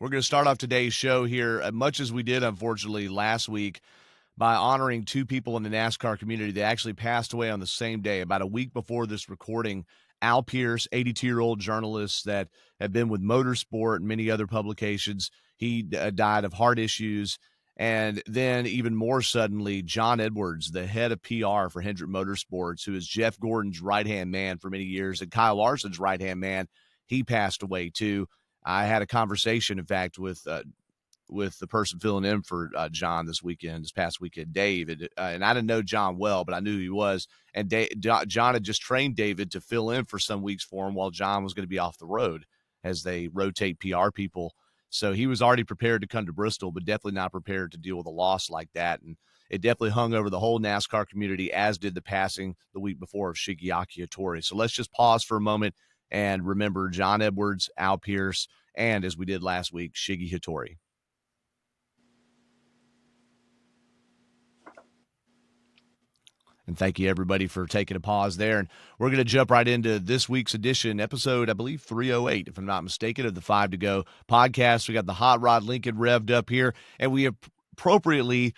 We're going to start off today's show here, much as we did, unfortunately, last week, by honoring two people in the NASCAR community that actually passed away on the same day. About a week before this recording, Al Pierce, 82-year-old journalist that had been with Motorsport and many other publications, he died of heart issues. And then even more suddenly, John Edwards, the head of PR for Hendrick Motorsports, who is Jeff Gordon's right-hand man for many years and Kyle Larson's right-hand man, he passed away too. I had a conversation, in fact, with the person filling in for John this past weekend, David. And I didn't know John well, but I knew who he was. And John had just trained David to fill in for some weeks for him while John was going to be off the road as they rotate PR people. So he was already prepared to come to Bristol, but definitely not prepared to deal with a loss like that. And it definitely hung over the whole NASCAR community, as did the passing the week before of Shigeaki Hattori. So let's just pause for a moment and remember John Edwards, Al Pierce, and, as we did last week, Shiggy Hattori. And thank you, everybody, for taking a pause there. And we're going to jump right into this week's edition, episode, I believe, 308, if I'm not mistaken, of the 5 to Go podcast. We got the Hot Rod Lincoln revved up here, and we appropriately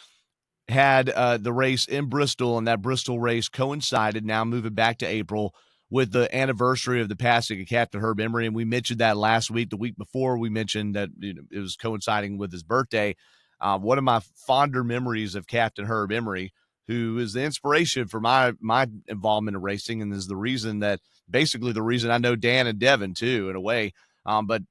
had the race in Bristol, and that Bristol race coincided, now moving back to April, with the anniversary of the passing of Captain Herb Emery. And we mentioned that last week. The week before, we mentioned that it was coinciding with his birthday. One of my fonder memories of Captain Herb Emery, who is the inspiration for my involvement in racing, and is the reason I know Dan and Devin too, in a way. But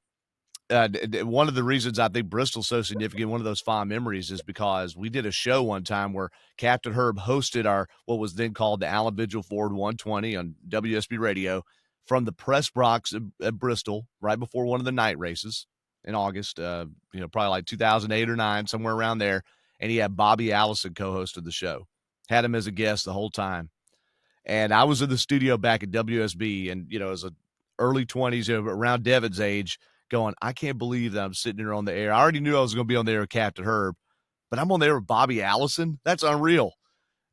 one of the reasons I think Bristol's so significant, one of those fond memories, is because we did a show one time where Captain Herb hosted what was then called the Allen Vigil Ford 120 on WSB Radio from the press box at Bristol right before one of the night races in August, probably like 2008 or 9, somewhere around there. And he had Bobby Allison co-hosted the show, had him as a guest the whole time. And I was in the studio back at WSB, and, as a early 20s, around Devin's age, going, I can't believe that I'm sitting here on the air. I already knew I was going to be on the air with Captain Herb, but I'm on the air with Bobby Allison. That's unreal.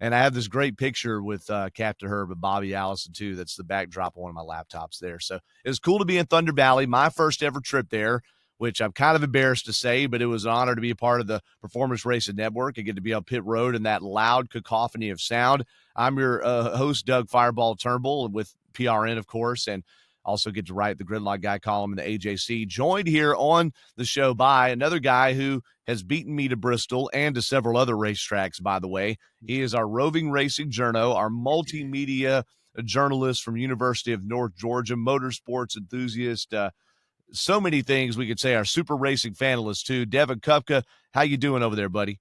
And I have this great picture with Captain Herb and Bobby Allison, too. That's the backdrop of one of my laptops there. So it was cool to be in Thunder Valley, my first ever trip there, which I'm kind of embarrassed to say, but it was an honor to be a part of the Performance Racing Network and get to be on pit road in that loud cacophony of sound. I'm your host, Doug Fireball Turnbull, with PRN, of course, and also get to write the Gridlock Guy column in the AJC. Joined here on the show by another guy who has beaten me to Bristol and to several other racetracks, by the way. He is our roving racing journo, our multimedia journalist from University of North Georgia, motorsports enthusiast, so many things we could say. Our super racing fanalist, too. Devin Kupka, how you doing over there, buddy?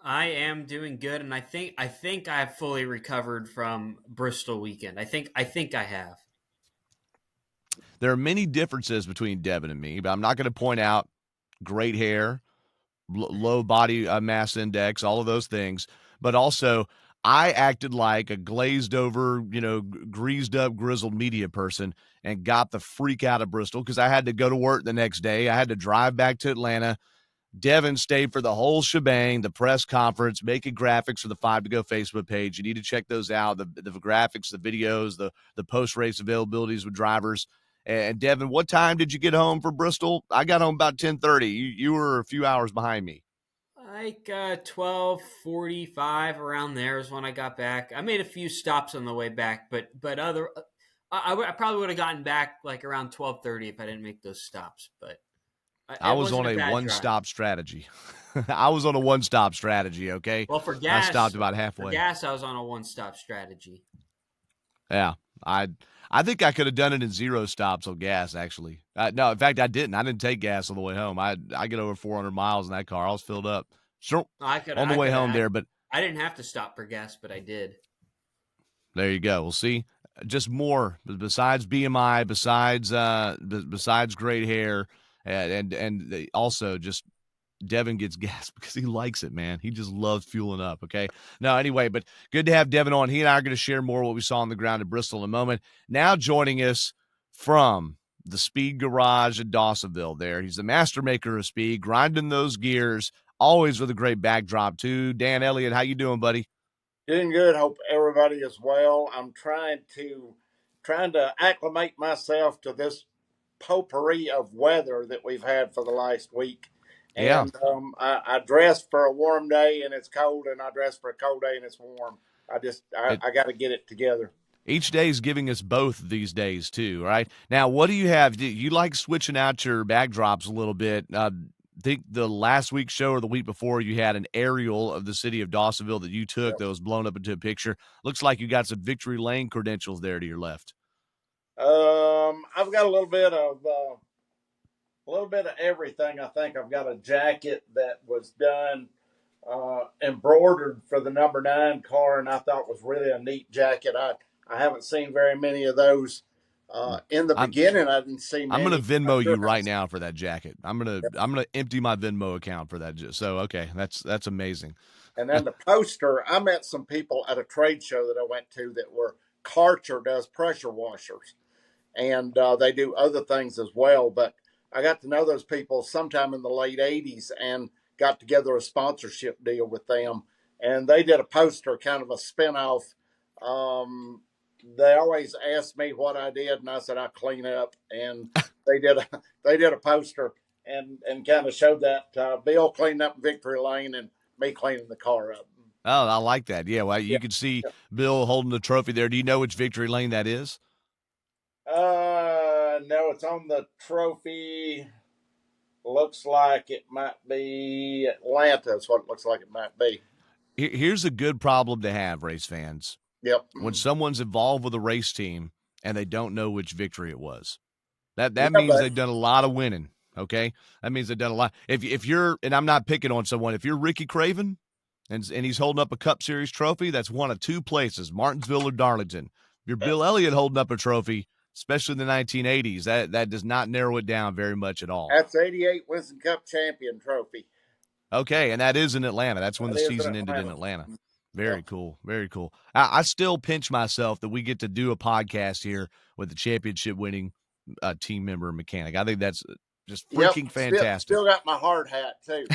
I am doing good, and I think I've fully recovered from Bristol weekend. I think I have. There are many differences between Devin and me, but I'm not going to point out great hair, low body mass index, all of those things. But also, I acted like a glazed over, greased up, grizzled media person and got the freak out of Bristol because I had to go to work the next day. I had to drive back to Atlanta. Devin stayed for the whole shebang, the press conference, making graphics for the 5 to Go Facebook page. You need to check those out. The graphics, the videos, the post-race availabilities with drivers. And Devin, what time did you get home for Bristol? I got home about 10:30. You were a few hours behind me. Like 12:45, around there is when I got back. I made a few stops on the way back, but I probably would have gotten back like around 12:30 if I didn't make those stops. But I was on a one-stop strategy. I was on a one-stop strategy, okay? Well, for gas, I stopped about halfway. For gas, I was on a one-stop strategy. Yeah, I think I could have done it in 0 stops on gas, actually. No, in fact, I didn't. I didn't take gas on the way home. I get over 400 miles in that car. I was filled up. Sure, on the way home there, but I didn't have to stop for gas, but I did. There you go. We'll see. Just more besides BMI, besides great hair, and also just Devin gets gas because he likes it, man. He just loves fueling up, okay? No, anyway, but good to have Devin on. He and I are going to share more what we saw on the ground in Bristol in a moment. Now joining us from the Speed Garage in Dawsonville there. He's the master maker of speed, grinding those gears, always with a great backdrop, too. Dan Elliott, how you doing, buddy? Doing good. Hope everybody is well. I'm trying to acclimate myself to this potpourri of weather that we've had for the last week. Yeah. And I dressed for a warm day and it's cold, and I dressed for a cold day and it's warm. I got to get it together. Each day is giving us both these days too, right? Now, what do you have? Do you like switching out your backdrops a little bit? Think the last week's show or the week before, you had an aerial of the city of Dawsonville that you took Yep. that was blown up into a picture. Looks like you got some Victory Lane credentials there to your left. I've got a little bit of everything. I think I've got a jacket that was done embroidered for the number 9 car, and I thought was really a neat jacket. I haven't seen very many of those. In the beginning, I didn't see I'm many. gonna Venmo Sure. you right now for that jacket. I'm gonna empty my Venmo account for that. So okay, that's amazing. And then the poster, I met some people at a trade show that I went to that were Karcher does pressure washers, and they do other things as well. But I got to know those people sometime in the late '80s and got together a sponsorship deal with them, and they did a poster, kind of a spinoff. They always asked me what I did, and I said I clean up, and they did a poster and kind of showed that Bill cleaning up Victory Lane and me cleaning the car up. Oh, I like that. Yeah, well, you Yeah. can see Bill holding the trophy there. Do you know which Victory Lane that is? No, it's on the trophy. Looks like it might be Atlanta. That's what it looks like it might be. Here's a good problem to have, race fans. Yep. When someone's involved with a race team and they don't know which victory it was. That Yeah, means but they've done a lot of winning. Okay, that means they've done a lot. If you're, and I'm not picking on someone, if you're Ricky Craven and he's holding up a Cup Series trophy, that's one of two places, Martinsville or Darlington. If you're Bill Elliott holding up a trophy, especially in the 1980s, that does not narrow it down very much at all. that's 88 Winston Cup champion trophy. Okay, and that is in Atlanta. That's when That the is in season ended in Atlanta. Atlanta. Very Yep. cool. Very cool. I still pinch myself that we get to do a podcast here with the championship winning team member mechanic. I think that's just Yep. freaking fantastic. Still got my hard hat too.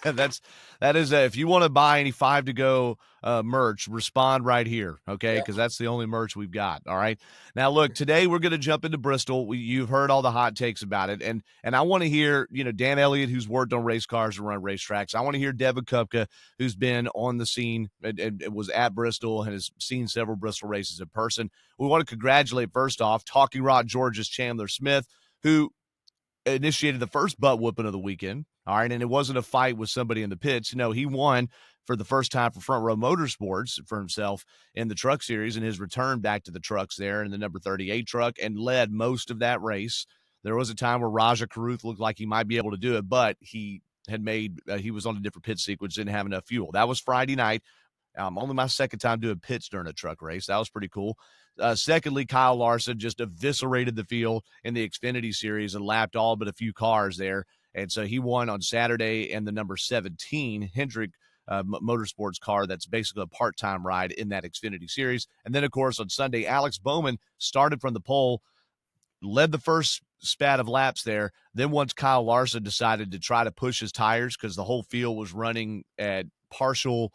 that is if you want to buy any 5 to go merch, respond right here, okay? Yep. Because that's the only merch we've got. All right. Now, look, today we're going to jump into Bristol. You've heard all the hot takes about it, and I want to hear, Dan Elliott, who's worked on race cars and run racetracks. I want to hear Devin Kupka, who's been on the scene and was at Bristol and has seen several Bristol races in person. We want to congratulate, first off, Talking Rock George's Chandler Smith, who initiated the first butt whooping of the weekend. All right. And it wasn't a fight with somebody in the pits. No, he won for the first time for Front Row Motorsports for himself in the Truck Series, and his return back to the trucks there in the number 38 truck, and led most of that race. There was a time where Raja Caruth looked like he might be able to do it, but he had he was on a different pit sequence, didn't have enough fuel. That was Friday night. Only my second time doing pits during a truck race. That was pretty cool. Secondly, Kyle Larson just eviscerated the field in the Xfinity Series and lapped all but a few cars there. And so he won on Saturday in the number 17 Hendrick Motorsports car. That's basically a part-time ride in that Xfinity Series. And then, of course, on Sunday, Alex Bowman started from the pole, led the first spat of laps there. Then once Kyle Larson decided to try to push his tires because the whole field was running at partial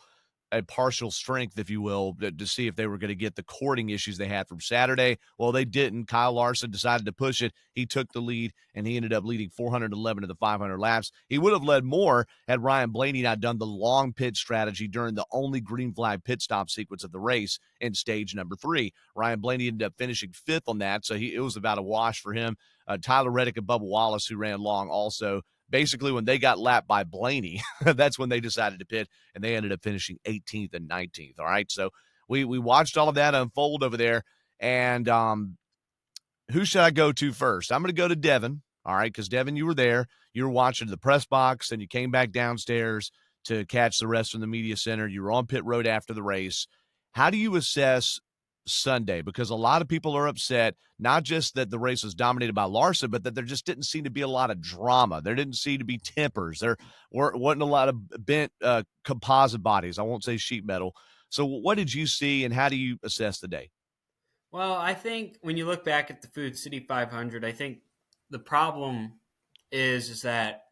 strength, if you will, to see if they were going to get the cording issues they had from Saturday. Well, they didn't. Kyle Larson decided to push it. He took the lead, and he ended up leading 411 of the 500 laps. He would have led more had Ryan Blaney not done the long pit strategy during the only green flag pit stop sequence of the race in stage number 3. Ryan Blaney ended up finishing 5th on that, so it was about a wash for him. Tyler Reddick and Bubba Wallace, who ran long also, basically when they got lapped by Blaney, that's when they decided to pit, and they ended up finishing 18th and 19th. All right, so we watched all of that unfold over there, and who should I go to first? I'm going to go to Devin, all right, because Devin, you were there. You were watching the press box, and you came back downstairs to catch the rest from the media center. You were on pit road after the race. How do you assess Sunday? Because a lot of people are upset, not just that the race was dominated by Larson, but that there just didn't seem to be a lot of drama. There didn't seem to be tempers. There wasn't a lot of bent composite bodies. I won't say sheet metal. So what did you see, and how do you assess the day? Well, I think when you look back at the Food City 500, I think the problem is that,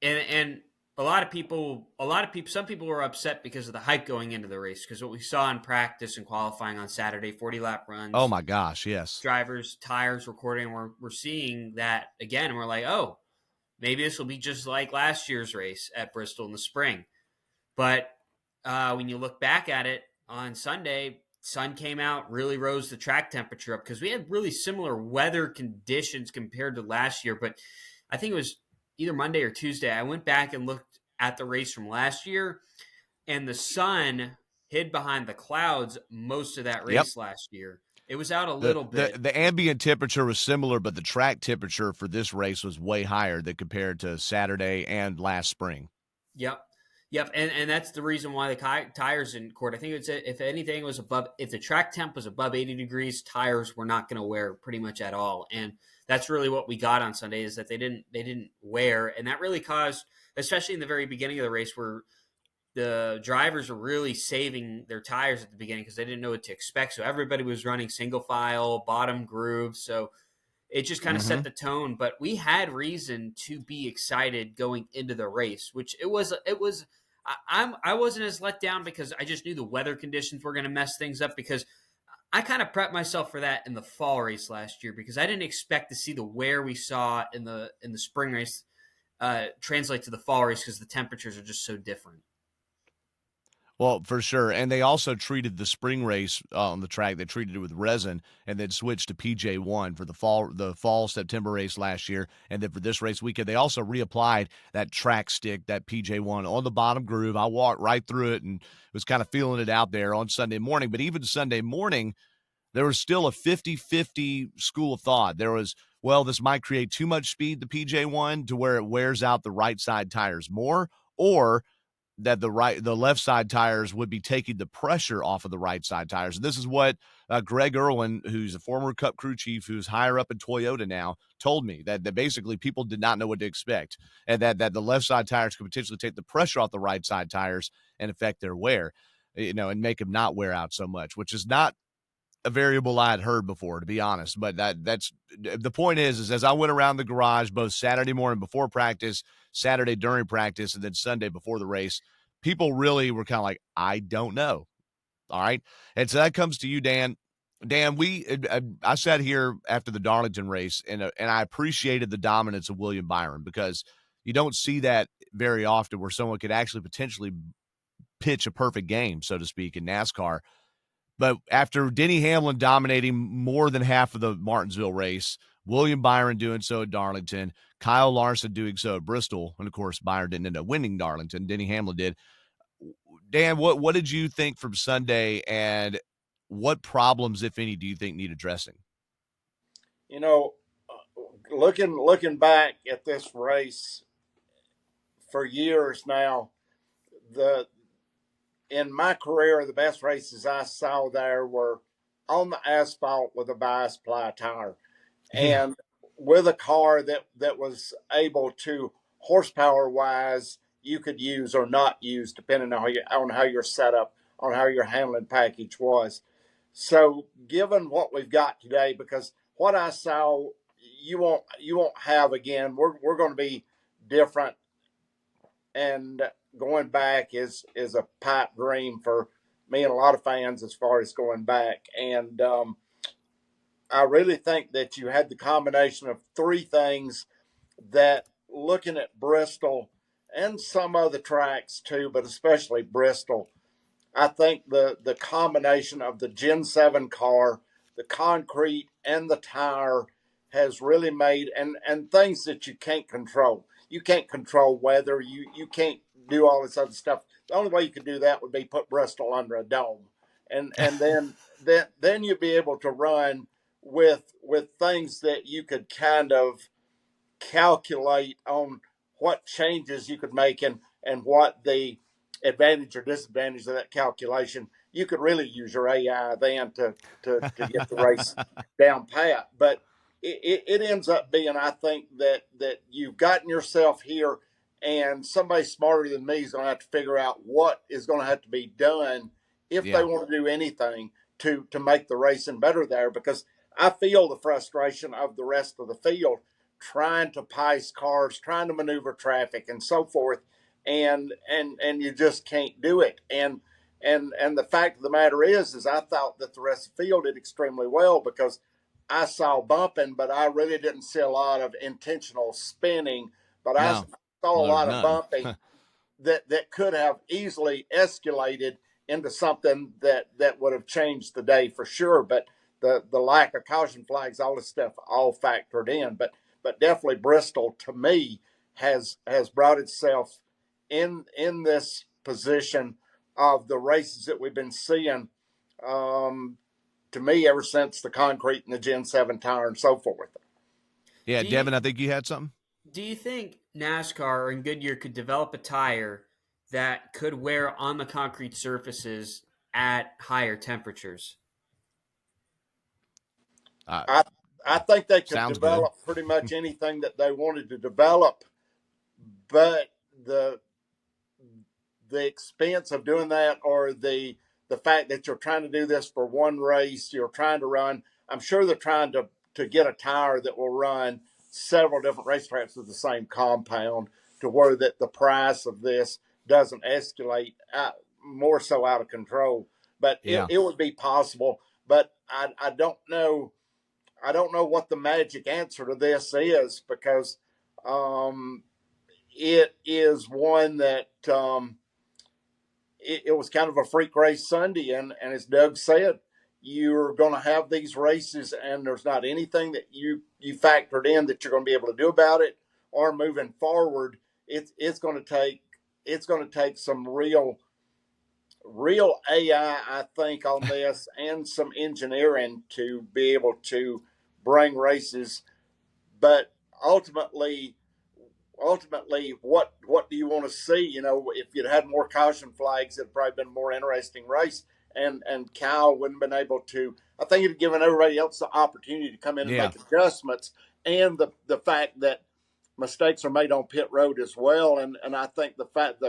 and some people were upset because of the hype going into the race, because what we saw in practice and qualifying on Saturday, 40 lap Oh runs, my gosh, yes. drivers, tires recording, we're seeing that again. And we're like, oh, maybe this will be just like last year's race at Bristol in the spring. But when you look back at it on Sunday, sun came out, really rose the track temperature up, because we had really similar weather conditions compared to last year. But I think it was either Monday or Tuesday. I went back and looked at the race from last year, and the sun hid behind the clouds most of that Yep. race last year. It was out a The, little the bit. the ambient temperature was similar, but the track temperature for this race was way higher than compared to Saturday and last spring. Yep. Yep, and that's the reason why the tires in court. I think it's if anything was above, if the track temp was above 80 degrees, tires were not going to wear pretty much at all. And that's really what we got on Sunday, is that they didn't wear, and that really caused, especially in the very beginning of the race, where the drivers were really saving their tires at the beginning because they didn't know what to expect. So everybody was running single file, bottom groove. So it just kind of Mm-hmm. set the tone. But we had reason to be excited going into the race, which it was. I wasn't as let down because I just knew the weather conditions were going to mess things up, because I kind of prepped myself for that in the fall race last year, because I didn't expect to see the wear we saw in the spring race translate to the fall race, because the temperatures are just so different. Well, for sure. And they also treated the spring race on the track. They treated it with resin and then switched to PJ1 for the fall September race last year. And then for this race weekend, they also reapplied that track stick, that PJ1 on the bottom groove. I walked right through it and was kind of feeling it out there on Sunday morning. But even Sunday morning, there was still a 50-50 school of thought. There was, well, this might create too much speed, the PJ1, to where it wears out the right side tires more, or that the left side tires would be taking the pressure off of the right side tires. And this is what Greg Irwin, who's a former Cup crew chief, who's higher up in Toyota now, told me that basically people did not know what to expect, and that the left side tires could potentially take the pressure off the right side tires and affect their wear, and make them not wear out so much, which is not a variable I had heard before, to be honest. But that's the point is as I went around the garage both Saturday morning before practice, Saturday during practice, and then Sunday before the race, people really were kind of like, I don't know. All right. And so that comes to you, Dan. Dan, I sat here after the Darlington race, and I appreciated the dominance of William Byron, because you don't see that very often, where someone could actually potentially pitch a perfect game, so to speak, in NASCAR. But after Denny Hamlin dominating more than half of the Martinsville race, William Byron doing so at Darlington, Kyle Larson doing so at Bristol, and of course Byron didn't end up winning Darlington, Denny Hamlin did. Dan, what did you think from Sunday, and what problems, if any, do you think need addressing? You know, looking back at this race for years now, the in my career, the best races I saw there were on the asphalt with a bi-ply tire, Yeah. and with a car that was able to, horsepower wise, you could use or not use depending on how you're set up, on how your handling package was. So, given what we've got today, because what I saw, you won't have again. We're going to be different, and going back is a pipe dream for me and a lot of fans as far as going back. And I really think that you had the combination of three things that, looking at Bristol and some other tracks too, but especially Bristol, I think the combination of the Gen 7 car, the concrete, and the tire has really made, and things that you can't control. You can't control weather. You can't do all this other stuff. The only way you could do that would be put Bristol under a dome, and then you'd be able to run with things that you could kind of calculate on what changes you could make, and what the advantage or disadvantage of that calculation. You could really use your AI then to get the race down pat. But it ends up being, I think, that you've gotten yourself here, and somebody smarter than me is going to have to figure out what is going to have to be done if they Yeah. want to do anything to make the racing better there, because I feel the frustration of the rest of the field trying to pace cars, trying to maneuver traffic, and so forth. and you just can't do it. And the fact of the matter is I thought that the rest of the field did extremely well because I saw bumping, but I really didn't see a lot of intentional spinning. But I No, saw a well, there's lot of none. bumping that could have easily escalated into something that would have changed the day for sure. But the lack of caution flags, all this stuff, all factored in. But definitely Bristol to me has brought itself in this position of the races that we've been seeing. To me, ever since the concrete and the Gen 7 tire and so forth. Yeah, Do you Devin, I think you had something. do you think NASCAR and Goodyear could develop a tire that could wear on the concrete surfaces at higher temperatures? Uh, I think they could Sounds good. develop pretty much anything that they wanted to develop, but the expense of doing that, or the fact that you're trying to do this for one race, you're trying to run. I'm sure they're trying to get a tire that will run several different racetracks with the same compound, to where that the price of this doesn't escalate more so out of control. But Yeah. it would be possible. But I don't know. I don't know what the magic answer to this is, because it is one that it was kind of a freak race Sunday. And as Doug said, you're going to have these races, and there's not anything that you factored in that you're going to be able to do about it, or moving forward. It's going to take some real AI, I think, on this, and some engineering to be able to bring races. But ultimately, what do you want to see? If you'd had more caution flags, it'd probably been a more interesting race. And Kyle wouldn't have been able to. I think it'd given everybody else the opportunity to come in and make adjustments, and the fact that mistakes are made on pit road as well. And I think the fact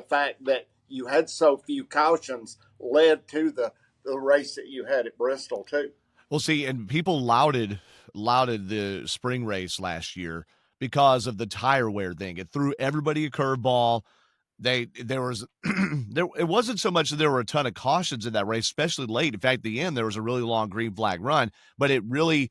that you had so few cautions led to the race that you had at Bristol too. Well, see, and people lauded the spring race last year because of the tire wear thing. It threw everybody a curveball. There was it wasn't so much that there were a ton of cautions in that race, especially late. In fact, at the end there was a really long green flag run, but it really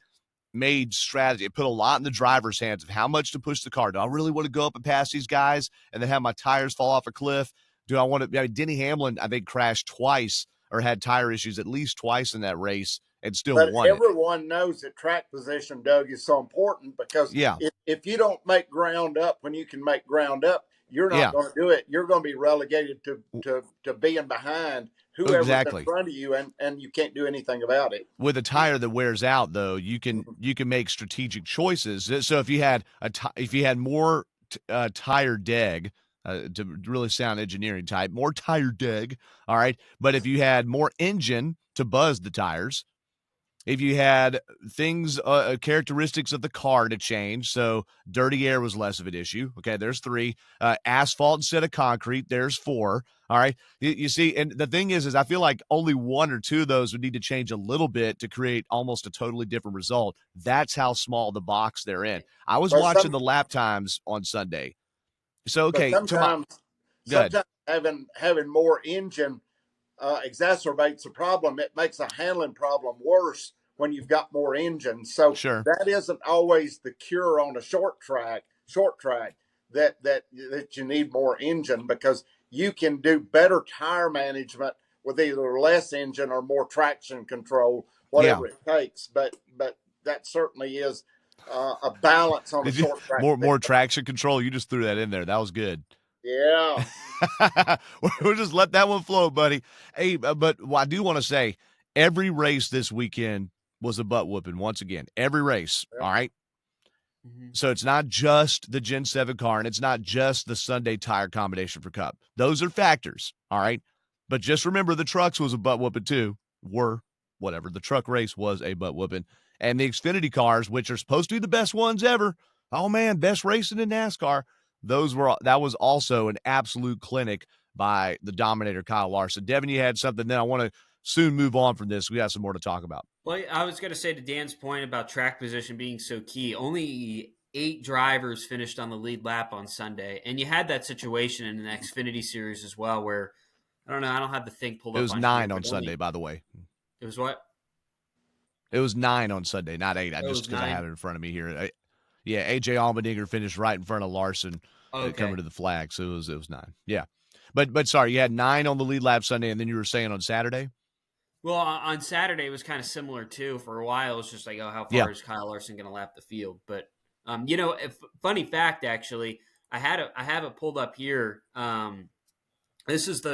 made strategy. It put a lot in the driver's hands of how much to push the car. Do I really want to go up and pass these guys and then have my tires fall off a cliff? Do I want to? Denny Hamlin, I think, crashed twice or had tire issues at least twice in that race and still But won it. everyone knows that track position, Doug, is so important, because Yeah. if you don't make ground up when you can make ground up, you're not going to do it. You're going to be relegated to being behind whoever's in front of you, and you can't do anything about it. With a tire that wears out, though, you can make strategic choices. So if you had more tire deg, to really sound engineering type, more tire deg, all right. But if you had more engine to buzz the tires, if you had things, characteristics of the car to change, so dirty air was less of an issue. Okay, there's 3. Asphalt instead of concrete, there's 4. All right, you see, and the thing is I feel like only 1 or 2 of those would need to change a little bit to create almost a totally different result. That's how small the box they're in. I was watching the lap times on Sunday. So, okay, sometimes having more engine exacerbates the problem. It makes a handling problem worse when you've got more engine. So that isn't always the cure on a short track that you need more engine, because you can do better tire management with either less engine or more traction control, whatever it takes. But that certainly is a balance on a short track. More traction control. You just threw that in there. That was good. Yeah. We'll just let that one flow, buddy. Hey, but I do want to say every race this weekend was a butt whooping once again. Every race. All right. Mm-hmm. So it's not just the Gen 7 car, and it's not just the Sunday tire combination for Cup. Those are factors. All right. But just remember the trucks was a butt whooping too. Whatever. The truck race was a butt whooping. And the Xfinity cars, which are supposed to be the best ones ever. Oh man, best racing in NASCAR. That was also an absolute clinic by the Dominator, Kyle Larson. Devin, you had something. Then I want to soon move on from this. We got some more to talk about. Well, I was going to say, to Dan's point about track position being so key, only 8 drivers finished on the lead lap on Sunday. And you had that situation in the Xfinity series as well where, I don't know, I don't have the thing pulled It up was on here. 9 on Sunday, by the way. It was what? It was 9 on Sunday, not 8. It was Because I 9? have it in front of me here. AJ Allmendinger finished right in front of Larson coming to the flag, so it was 9. Yeah. But sorry, you had 9 on the lead lap Sunday, and then you were saying on Saturday? Well, on Saturday it was kind of similar too. For a while, it was just like, oh, how far is Kyle Larson going to lap the field? But funny fact, actually, I have it pulled up here. This is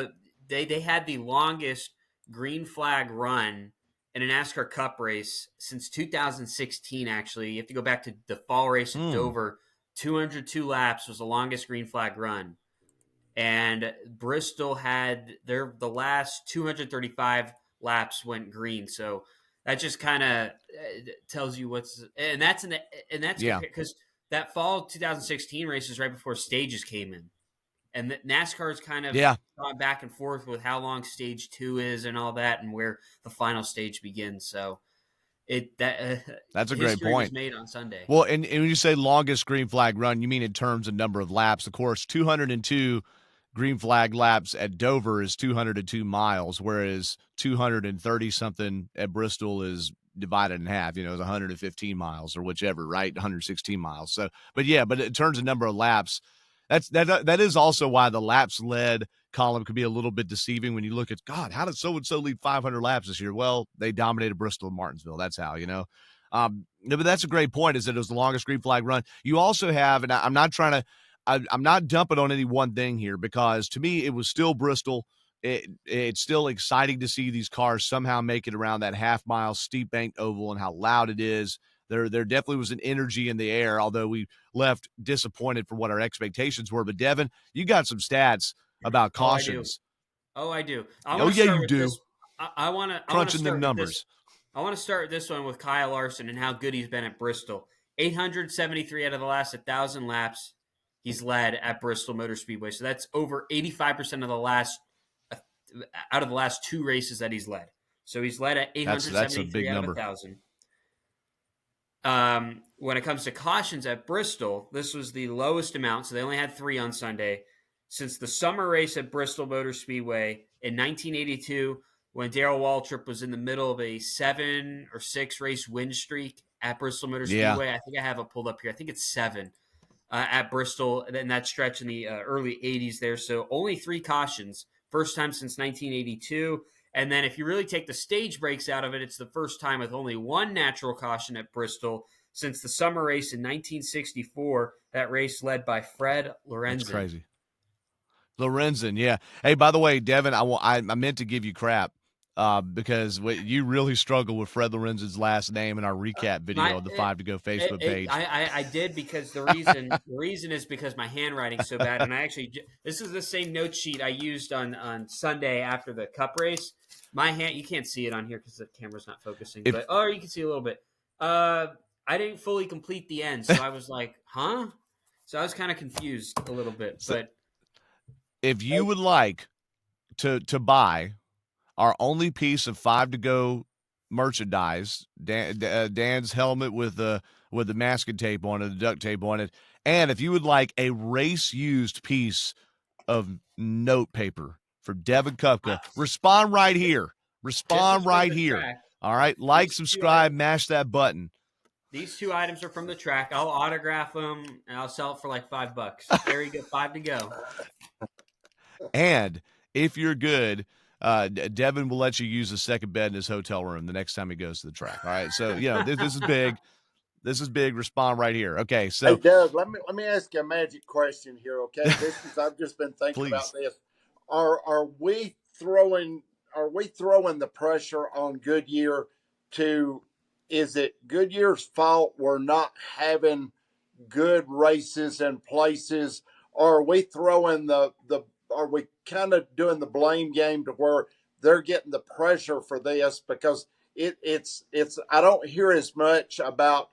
they had the longest green flag run in a NASCAR Cup race since 2016. Actually, you have to go back to the fall race at Dover. 202 laps was the longest green flag run, and Bristol had the last 235 laps went green. So that just kind of tells you that's because that fall 2016 race is right before stages came in, and NASCAR's kind of gone back and forth with how long stage 2 is and all that, and where the final stage begins. So that's a great point. Was made on Sunday. Well, and when you say longest green flag run, you mean in terms of number of laps. Of course, 202 green flag laps at Dover is 202 miles, whereas 230 something at Bristol is divided in half. It's 115 miles or whichever, right? 116 miles. So, but in terms of number of laps, that is also why the laps led column could be a little bit deceiving when you look at, God, how did so-and-so lead 500 laps this year? Well, they dominated Bristol and Martinsville. That's how, but that's a great point, is that it was the longest green flag run. You also have, and I'm not dumping on any one thing here, because to me, it was still Bristol. It's still exciting to see these cars somehow make it around that half-mile steep banked oval and how loud it is. There definitely was an energy in the air, although we left disappointed for what our expectations were. But Devin, you got some stats about cautions. I do. You do. I want to crunching them numbers. I want to start this one with Kyle Larson and how good he's been at Bristol. 873 out of the last 1,000 laps he's led at Bristol Motor Speedway. So that's over 85% of the last out of the last 2 races that he's led. So he's led at 873 that's a big out number. of 1,000. When it comes to cautions at Bristol, this was the lowest amount, so they only had 3 on Sunday. Since the summer race at Bristol Motor Speedway in 1982, when Darrell Waltrip was in the middle of a 7 or 6 race win streak at Bristol Motor Speedway. I think I have it pulled up here. I think it's 7 at Bristol, and that stretch in the early 80s there. So only 3 cautions, first time since 1982. And then if you really take the stage breaks out of it, it's the first time with only 1 natural caution at Bristol since the summer race in 1964, that race led by Fred Lorenzen. That's crazy. Lorenzen, yeah. Hey, by the way, Devin, I meant to give you crap because you really struggled with Fred Lorenzen's last name in our recap video of the 5 to Go Facebook page. I did, because the reason is because my handwriting's so bad, and this is the same note sheet I used on Sunday after the Cup race. My hand, you can't see it on here because the camera's not focusing, but you can see a little bit. I didn't fully complete the end, so I was like, huh? So I was kind of confused a little bit, but. If you would like to buy our only piece of 5 to Go merchandise, Dan's helmet with the masking tape on it, the duct tape on it, and if you would like a race used piece of note paper for Devin Kupka, respond right here. Respond right here. Track. All right, like, subscribe, mash that button. These 2 items are from the track. I'll autograph them and I'll sell it for like $5. There you go, 5 to go. And if you're good, Devin will let you use a second bed in his hotel room the next time he goes to the track. All right. So, this is big. This is big. Respond right here. Okay. So, hey, Doug, let me ask you a magic question here. Okay. I've just been thinking about this. Are we throwing the pressure on Goodyear is it Goodyear's fault we're not having good races and places? Or are we throwing are we kind of doing the blame game to where they're getting the pressure for this? Because it's I don't hear as much about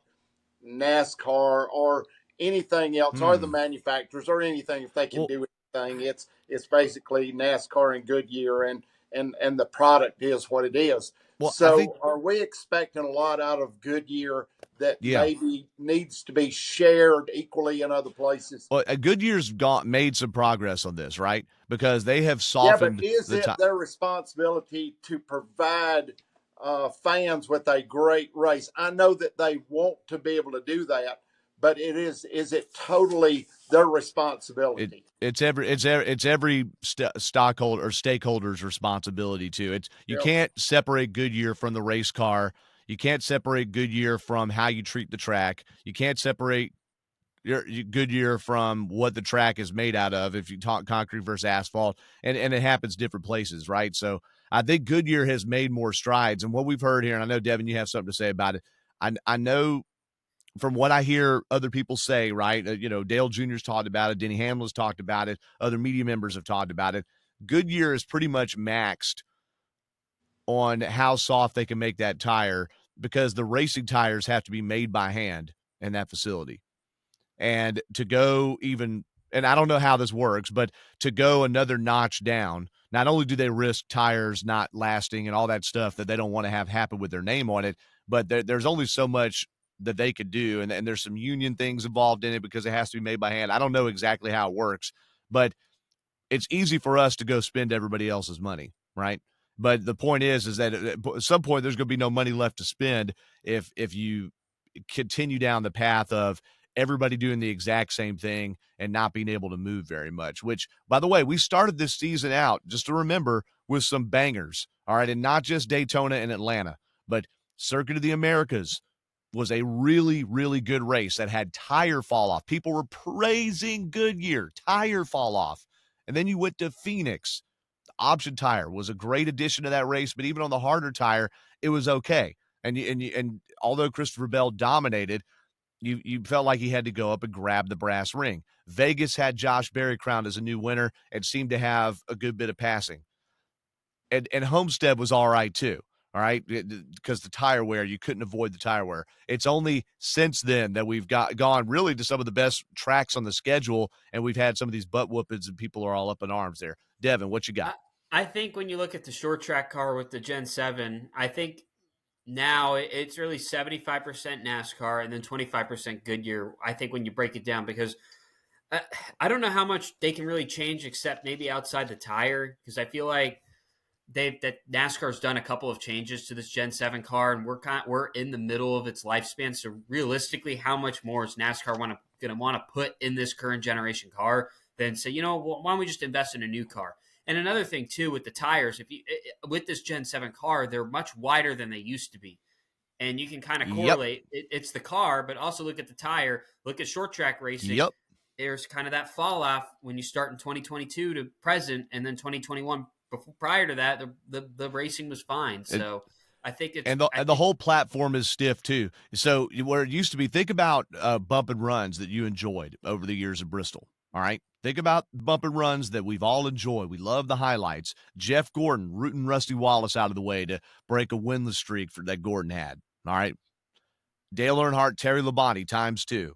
NASCAR or anything else or the manufacturers or anything. If they can do anything, it's basically NASCAR and Goodyear, and the product is what it is. Well, so are we expecting a lot out of Goodyear that Yeah. maybe needs to be shared equally in other places? Well, Goodyear's made some progress on this, right? Because they have Yeah, but softened is the it time. their responsibility to provide fans with a great race? I know that they want to be able to do that, but is it totally their responsibility? It's every stockholder or stakeholder's responsibility too. You Yep. can't separate Goodyear from the race car. You can't separate Goodyear from how you treat the track. You can't separate Goodyear from what the track is made out of. If you talk concrete versus asphalt, and it happens different places, right? So I think Goodyear has made more strides, and what we've heard here, and I know Devin, you have something to say about it. I know from what I hear other people say, right? Dale Jr.'s talked about it. Denny Hamlin's talked about it. Other media members have talked about it. Goodyear is pretty much maxed on how soft they can make that tire because the racing tires have to be made by hand in that facility. And to go even, and I don't know how this works, but to go another notch down, not only do they risk tires not lasting and all that stuff that they don't want to have happen with their name on it, but there's only so much that they could do. And there's some union things involved in it because it has to be made by hand. I don't know exactly how it works, but it's easy for us to go spend everybody else's money, right? But the point is that at some point there's going to be no money left to spend if you continue down the path of everybody doing the exact same thing and not being able to move very much. Which, by the way, we started this season out, just to remember, with some bangers, all right, and not just Daytona and Atlanta, but Circuit of the Americas was a really, really good race that had tire fall off. People were praising Goodyear, tire fall off. And then you went to Phoenix. The option tire was a great addition to that race, but even on the harder tire, it was okay. And although Christopher Bell dominated, you felt like he had to go up and grab the brass ring. Vegas had Josh Berry crowned as a new winner and seemed to have a good bit of passing. And Homestead was all right too. All right, because the tire wear, you couldn't avoid the tire wear. It's only since then that we've gone really to some of the best tracks on the schedule, and we've had some of these butt whoopings, and people are all up in arms there. Devin, what you got? I think when you look at the short track car with the Gen 7, I think now it's really 75% NASCAR and then 25% Goodyear. I think when you break it down, because I don't know how much they can really change except maybe outside the tire, because I feel like that NASCAR's done a couple of changes to this Gen 7 car, and we're in the middle of its lifespan. So realistically, how much more is NASCAR going to want to put in this current generation car than say, why don't we just invest in a new car? And another thing too with the tires, with this Gen 7 car, they're much wider than they used to be. And you can kind of Yep. correlate it's the car, but also look at the tire, look at short track racing. Yep. There's kind of that fall off when you start in 2022 to present, and then 2021. Prior to that, the racing was fine. So I think it's and the whole platform is stiff too. So where it used to be, think about bump and runs that you enjoyed over the years of Bristol. All right, think about bump and runs that we've all enjoyed. We love the highlights. Jeff Gordon rooting Rusty Wallace out of the way to break a winless streak that Gordon had. All right, Dale Earnhardt, Terry Labonte ×2.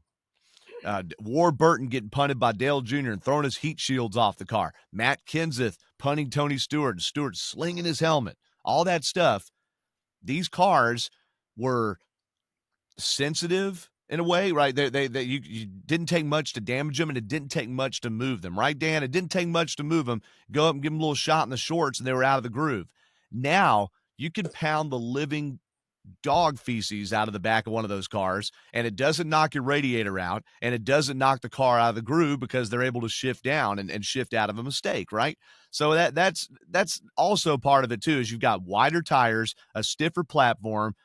Warburton getting punted by Dale Jr. and throwing his heat shields off the car. Matt Kenseth punting Tony Stewart and Stewart slinging his helmet. All that stuff. These cars were sensitive in a way, right? You didn't take much to damage them, and it didn't take much to move them, right, Dan? It didn't take much to move them. Go up and give them a little shot in the shorts, and they were out of the groove. Now you can pound the living dog feces out of the back of one of those cars, and it doesn't knock your radiator out, and it doesn't knock the car out of the groove because they're able to shift down and shift out of a mistake, right? So that's also part of it too, is you've got wider tires, a stiffer platform,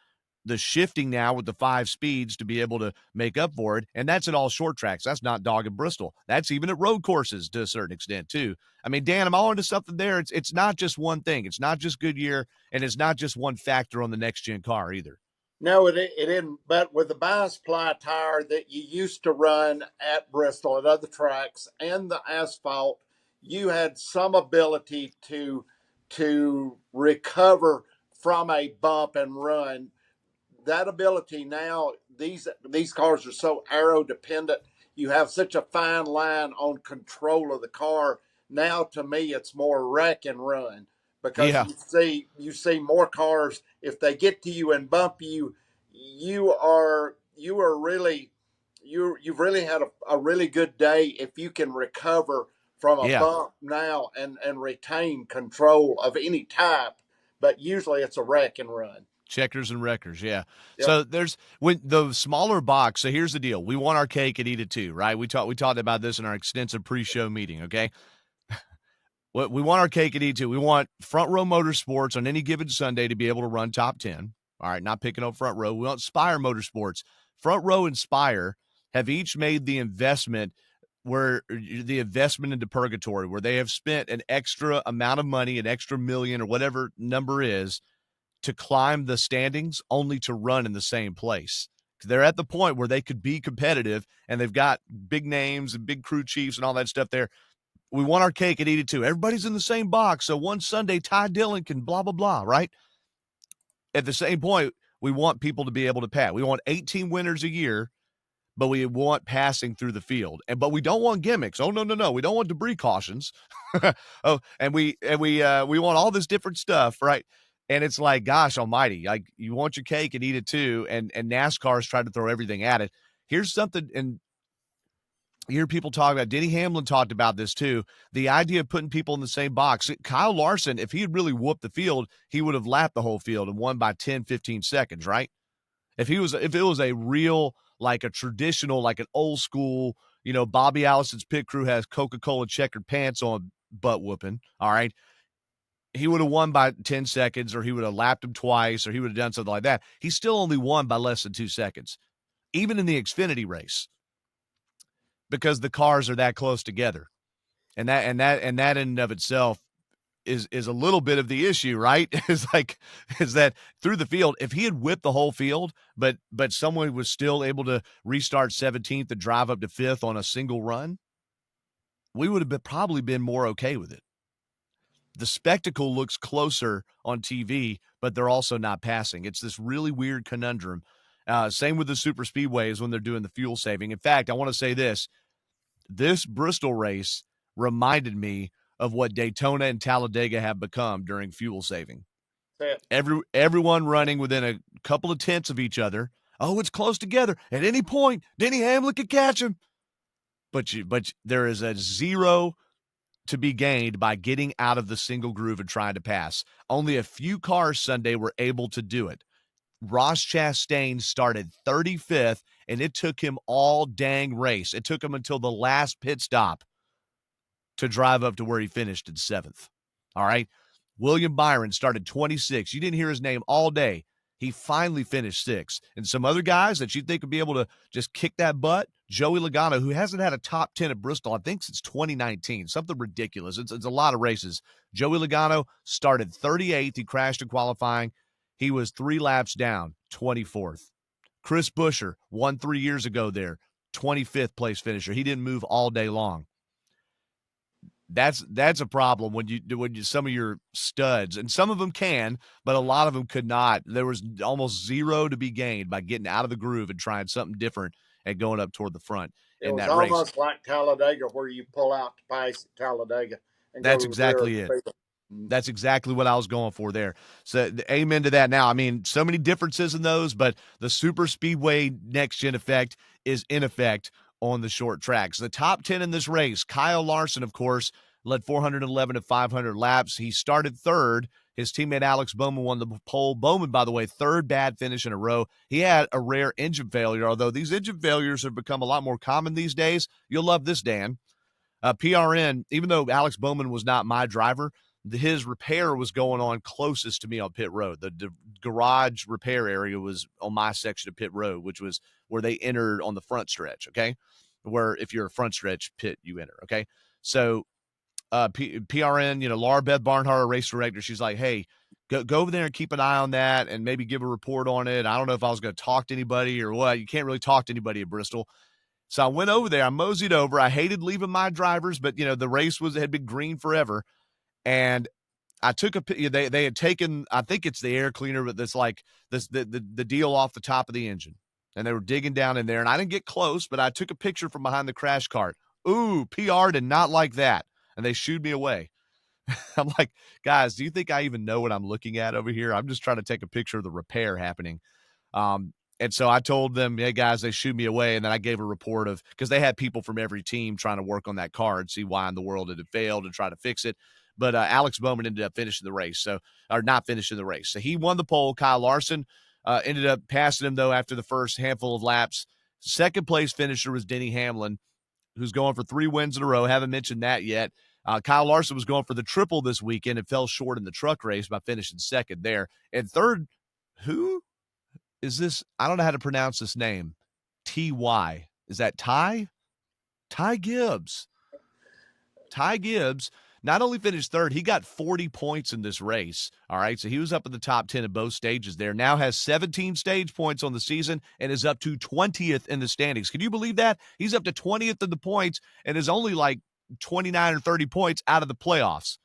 the shifting now with the 5 speeds to be able to make up for it. And that's at all short tracks. That's not dog and Bristol. That's even at road courses to a certain extent too. I mean, Dan, I'm all into something there. It's not just one thing. It's not just Goodyear, and it's not just one factor on the next gen car either. No, it didn't. But with the bi-supply tire that you used to run at Bristol at other tracks and the asphalt, you had some ability to recover from a bump and run. That ability now, these cars are so aero dependent. You have such a fine line on control of the car. Now, to me, it's more wreck and run, because Yeah. you see more cars. If they get to you and bump you, you are you are really you've really had a really good day if you can recover from a Yeah. bump now and retain control of any type. But usually it's a wreck and run. Checkers and wreckers, yeah. Yep. So there's when the smaller box. So here's the deal: we want our cake and eat it too, right? We talked about this in our extensive pre-show meeting. Okay, what we want our cake and eat it too. We want Front Row Motorsports on any given Sunday to be able to run top 10. All right, not picking up Front Row. We want Spire Motorsports. Front Row and Spire have each made the investment into purgatory, where they have spent an extra amount of money, an extra million or whatever number is, to climb the standings only to run in the same place. They're at the point where they could be competitive, and they've got big names and big crew chiefs and all that stuff there. We want our cake and eat it too. Everybody's in the same box. So one Sunday, Ty Dillon can blah, blah, blah, right? At the same point, we want people to be able to pass. We want 18 winners a year, but we want passing through the field. But we don't want gimmicks. Oh, no. We don't want debris cautions. Oh, and we want all this different stuff, right? And it's like, gosh almighty, like, you want your cake and eat it too. And NASCAR's tried to throw everything at it. Here's something, and you hear people talk about, Denny Hamlin talked about this too, the idea of putting people in the same box. Kyle Larson, if he had really whooped the field, he would have lapped the whole field and won by 10, 15 seconds, right? If it was a real, like a traditional, like an old school, Bobby Allison's pit crew has Coca-Cola checkered pants on, butt whooping, all right, he would have won by 10 seconds, or he would have lapped him twice, or he would have done something like that. He still only won by less than 2 seconds, even in the Xfinity race, because the cars are that close together. And that in and of itself is a little bit of the issue, right? is that through the field, if he had whipped the whole field, but someone was still able to restart 17th and drive up to 5th on a single run, we would have probably been more okay with it. The spectacle looks closer on TV, but they're also not passing. It's this really weird conundrum. Same with the super speedways when they're doing the fuel saving. In fact, I want to say this Bristol race reminded me of what Daytona and Talladega have become during fuel saving. Everyone running within a couple of tenths of each other. Oh, it's close together. At any point, Denny Hamlin could catch him. But there is a zero to be gained by getting out of the single groove and trying to pass. Only a few cars Sunday were able to do it. Ross Chastain started 35th, and it took him all dang race. It took him until the last pit stop to drive up to where he finished in 7th. All right. William Byron started 26th. You didn't hear his name all day. He finally finished 6th. And some other guys that you think would be able to just kick that butt, Joey Logano, who hasn't had a top 10 at Bristol, I think, since 2019. Something ridiculous. It's a lot of races. Joey Logano started 38th. He crashed in qualifying. He was 3 laps down, 24th. Chris Buescher won 3 years ago there, 25th place finisher. He didn't move all day long. That's a problem when you some of your studs, and some of them can, but a lot of them could not. There was almost zero to be gained by getting out of the groove and trying something different and going up toward the front It in was that race. almost like Talladega, where you pull out to pace at Talladega and That's go to the rear exactly of the it. field. That's exactly what I was going for there. So amen to that. Now, I mean, so many differences in those, but the super speedway next gen effect is in effect on the short tracks. The top 10 in this race, Kyle Larson, of course, led 411 of 500 laps. He started 3rd. His teammate Alex Bowman won the pole. Bowman, by the way, 3rd bad finish in a row. He had a rare engine failure, although these engine failures have become a lot more common these days. You'll love this, Dan. PRN, even though Alex Bowman was not my driver, his repair was going on closest to me on pit road. The garage repair area was on my section of pit road, which was where they entered on the front stretch, okay? Where if you're a front stretch pit, you enter, okay? So PRN, Laura Beth Barnhart, race director, she's like, hey, go over there and keep an eye on that and maybe give a report on it. I don't know if I was going to talk to anybody or what. You can't really talk to anybody at Bristol. So I went over there. I moseyed over. I hated leaving my drivers, but, the race had been green forever. And I took they had taken, I think it's the air cleaner, but that's like the deal off the top of the engine. And they were digging down in there. And I didn't get close, but I took a picture from behind the crash cart. Ooh, PR did not like that. And they shooed me away. I'm like, guys, do you think I even know what I'm looking at over here? I'm just trying to take a picture of the repair happening. And so I told them, hey, guys, they shooed me away. And then I gave a report of, because they had people from every team trying to work on that car and see why in the world it had failed and try to fix it. But Alex Bowman ended up finishing the race, or not finishing the race. So he won the pole. Kyle Larson ended up passing him, though, after the first handful of laps. Second place finisher was Denny Hamlin, who's going for 3 wins in a row. Haven't mentioned that yet. Kyle Larson was going for the triple this weekend and fell short in the truck race by finishing second there. And third, who is this? I don't know how to pronounce this name. T-Y. Is that Ty? Ty Gibbs. Ty Gibbs not only finished third, he got 40 points in this race. All right, so he was up in the top 10 in both stages there. Now has 17 stage points on the season and is up to 20th in the standings. Can you believe that? He's up to 20th in the points and is only like 29 or 30 points out of the playoffs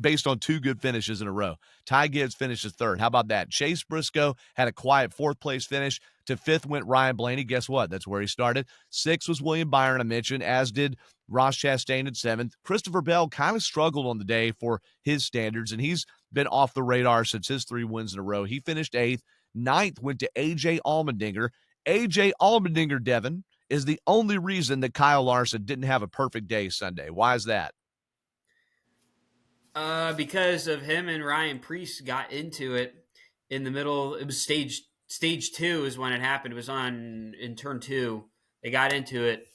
based on 2 good finishes in a row. Ty Gibbs finishes third. How about that? Chase Briscoe had a quiet 4th place finish. To 5th went Ryan Blaney. Guess what? That's where he started. 6th was William Byron, I mentioned, as did Ross Chastain at 7th. Christopher Bell kind of struggled on the day for his standards, and he's been off the radar since his 3 wins in a row. He finished 8th. 9th went to A.J. Allmendinger. A.J. Allmendinger, Devin, is the only reason that Kyle Larson didn't have a perfect day Sunday. Why is that? Because of him and Ryan Preece got into it in the middle. It was stage 2 is when it happened. It was in turn 2. They got into it.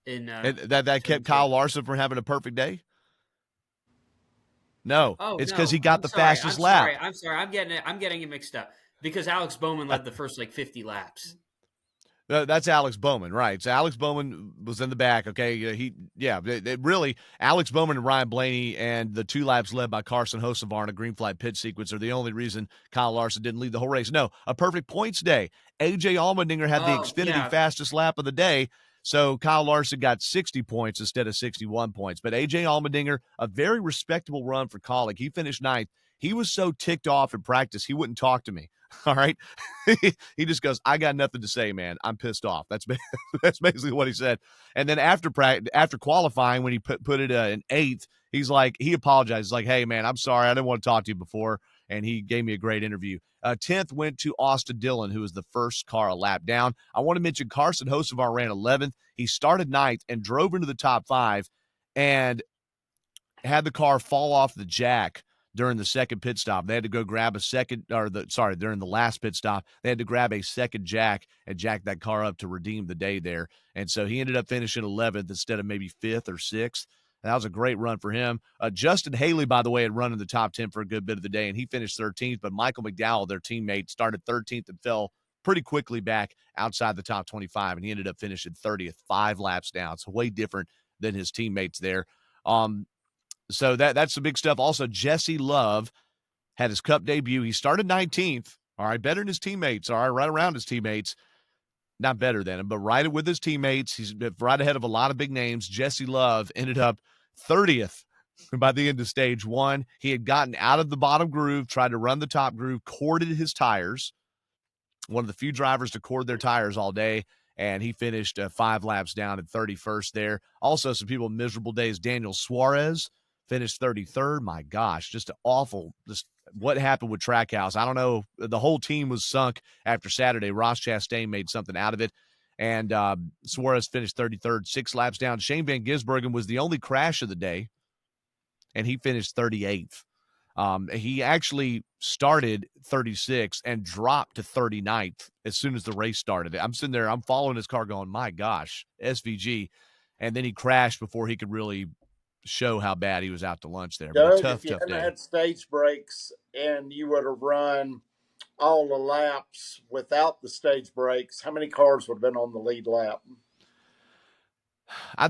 That kept Kyle Larson from having a perfect day? No, it's because he got the fastest lap. I'm sorry. I'm getting it mixed up because Alex Bowman led the first 50 laps. That's Alex Bowman, right? So Alex Bowman was in the back. Okay, really, Alex Bowman and Ryan Blaney and the 2 laps led by Carson Hocevar in a green flag pit sequence are the only reason Kyle Larson didn't lead the whole race. No, a perfect points day. A.J. Allmendinger had the Xfinity fastest lap of the day, so Kyle Larson got 60 points instead of 61 points. But A.J. Allmendinger, a very respectable run for Kaulig. He finished 9th. He was so ticked off in practice, he wouldn't talk to me. All right. He just goes, I got nothing to say, man. I'm pissed off. That's basically what he said. And then after qualifying, when he put it in 8th, he apologized. He's like, hey, man, I'm sorry. I didn't want to talk to you before. And he gave me a great interview. 10th went to Austin Dillon, who was the first car a lap down. I want to mention Carson Hocevar ran 11th. He started 9th and drove into the top 5 and had the car fall off the jack during the second pit stop. They had to go grab during the last pit stop, they had to grab a second jack and jack that car up to redeem the day there. And so he ended up finishing 11th instead of maybe 5th or 6th. That was a great run for him. Justin Haley, by the way, had run in the top 10 for a good bit of the day, and he finished 13th. But Michael McDowell, their teammate, started 13th and fell pretty quickly back outside the top 25, and he ended up finishing 30th, 5 laps down. So way different than his teammates there. So that's the big stuff. Also, Jesse Love had his Cup debut. He started 19th. All right, better than his teammates. All right, right around his teammates. Not better than him, but right with his teammates. He's right ahead of a lot of big names. Jesse Love ended up 30th by the end of stage 1. He had gotten out of the bottom groove, tried to run the top groove, corded his tires. One of the few drivers to cord their tires all day, and he finished 5 laps down at 31st there. Also, some people miserable days. Daniel Suarez finished 33rd. My gosh, just awful. Just what happened with Trackhouse. I don't know. The whole team was sunk after Saturday. Ross Chastain made something out of it. And Suarez finished 33rd, 6 laps down. Shane Van Gisbergen was the only crash of the day, and he finished 38th. He actually started 36th and dropped to 39th as soon as the race started. I'm sitting there, I'm following his car going, my gosh, SVG. And then he crashed before he could really show how bad he was out to lunch there. Doug, but a tough if you hadn't day. had stage breaks and you would have run all the laps without the stage breaks, how many cars would have been on the lead lap? I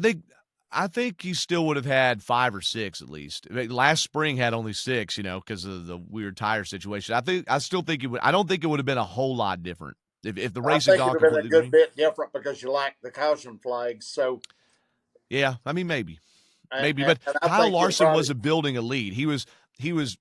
think he still would have had 5 or 6 at least. Last spring had only 6, because of the weird tire situation. I still think it would. I don't think it would have been a whole lot different if the race had gone completely green. I think it would have been a good bit different because you lacked the caution flags. So yeah, I mean maybe. But Kyle Larson wasn't building a lead. He was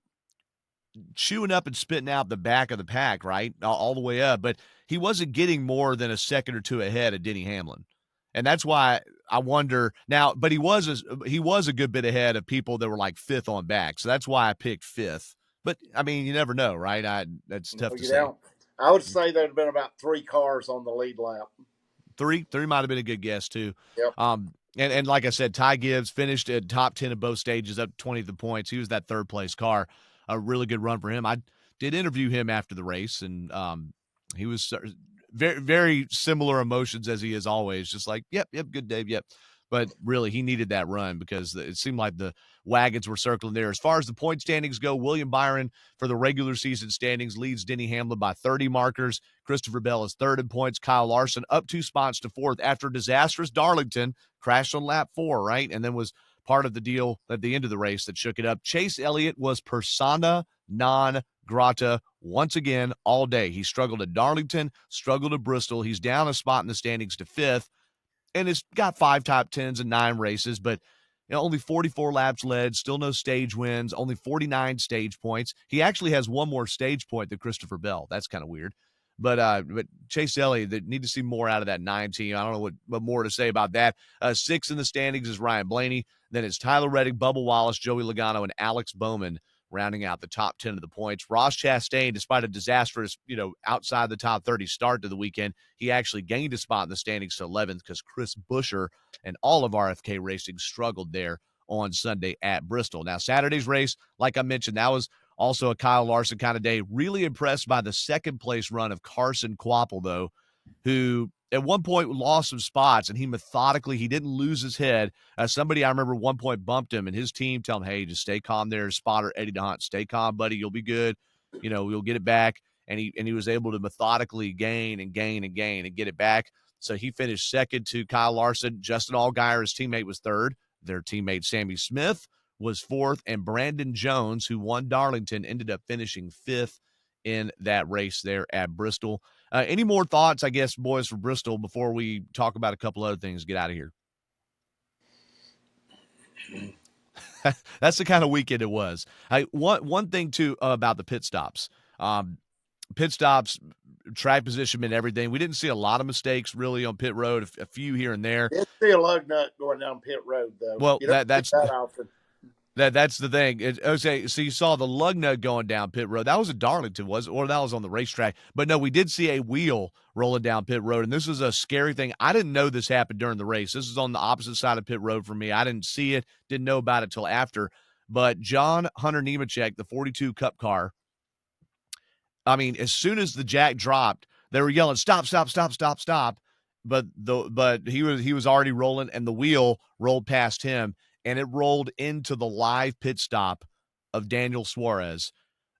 chewing up and spitting out the back of the pack, right, all the way up. But he wasn't getting more than a second or 2 ahead of Denny Hamlin, and that's why I wonder now. But he was a good bit ahead of people that were like 5th on back, so that's why I picked 5th. But I mean, you never know, right? That's tough to say. I would say there'd have been about 3 cars on the lead lap. Three might have been a good guess too. Yep. And like I said, Ty Gibbs finished at top 10 in both stages, up 20 the points. He was that third place car. A really good run for him. I did interview him after the race, and he was very, very similar emotions as he is always. Just like, yep, good, Dave, yep. But really, he needed that run because it seemed like the wagons were circling there. As far as the point standings go, William Byron for the regular season standings leads Denny Hamlin by 30 markers. Christopher Bell is third in points. Kyle Larson up 2 spots to fourth after disastrous Darlington crashed on lap 4, right? And then was part of the deal at the end of the race that shook it up. Chase Elliott was persona non grata once again all day. He struggled at Darlington, struggled at Bristol. He's down a spot in the standings to fifth, and it's got 5 top 10s and 9 races, but only 44 laps led, still no stage wins, only 49 stage points. He actually has one more stage point than Christopher Bell. That's kind of weird. But Chase Elliott, they need to see more out of that 9 team. I don't know what more to say about that. 6 in the standings is Ryan Blaney. Then it's Tyler Reddick, Bubba Wallace, Joey Logano, and Alex Bowman rounding out the top 10 of the points. Ross Chastain, despite a disastrous, outside the top 30 start to the weekend, he actually gained a spot in the standings to 11th because Chris Buescher and all of RFK Racing struggled there on Sunday at Bristol. Now, Saturday's race, like I mentioned, that was also a Kyle Larson kind of day. Really impressed by the second place run of Carson Kvapil, though, who at one point lost some spots, and he didn't lose his head. Somebody I remember one point bumped him, and his team tell him, hey, just stay calm there. Spotter Eddie DeHunt, stay calm, buddy. You'll be good. You'll get it back. And he was able to methodically gain and get it back. So he finished second to Kyle Larson. Justin Allgaier, his teammate, was third. Their teammate Sammy Smith was fourth, and Brandon Jones, who won Darlington, ended up finishing fifth in that race there at Bristol. Any more thoughts, I guess, boys, for Bristol before we talk about a couple other things? Get out of here. That's the kind of weekend it was. One thing, too, about the pit stops. Pit stops, track position, and everything. We didn't see a lot of mistakes, really, on pit road, a few here and there. Didn't see a lug nut going down pit road, though. Well, you don't that's see that often. That's the thing. Okay, so you saw the lug nut going down pit road. That was at Darlington, or that was on the racetrack. But no, we did see a wheel rolling down pit road, and this was a scary thing. I didn't know this happened during the race. This is on the opposite side of pit road for me. I didn't see it, didn't know about it till after. But John Hunter Nemechek, the 42 Cup car, I mean, as soon as the jack dropped, they were yelling, "Stop, stop, stop, stop, stop." But he was already rolling, and the wheel rolled past him, and it rolled into the live pit stop of Daniel Suarez.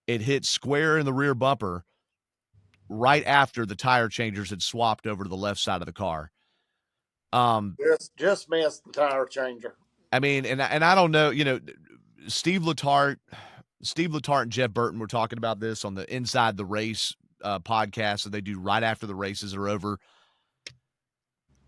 It hit square in the rear bumper right after the tire changers had swapped over to the left side of the car. Just missed the tire changer. I mean, and I don't know, Steve Letarte and Jeff Burton were talking about this on the Inside the Race podcast that they do right after the races are over.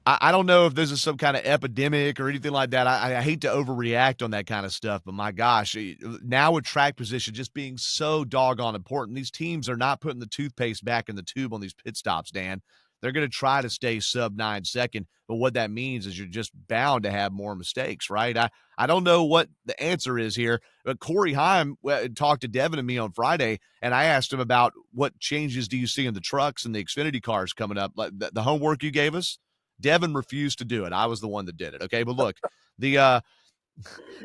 I don't know if this is some kind of epidemic or anything like that. I hate to overreact on that kind of stuff, but my gosh, now with track position just being so doggone important, these teams are not putting the toothpaste back in the tube on these pit stops, Dan. They're going to try to stay sub 9 second, but what that means is you're just bound to have more mistakes, right? I don't know what the answer is here, but Corey Heim talked to Devin and me on Friday, and I asked him about what changes do you see in the trucks and the Xfinity cars coming up, like the homework you gave us. Devin refused to do it. I was the one that did it. Okay. But look,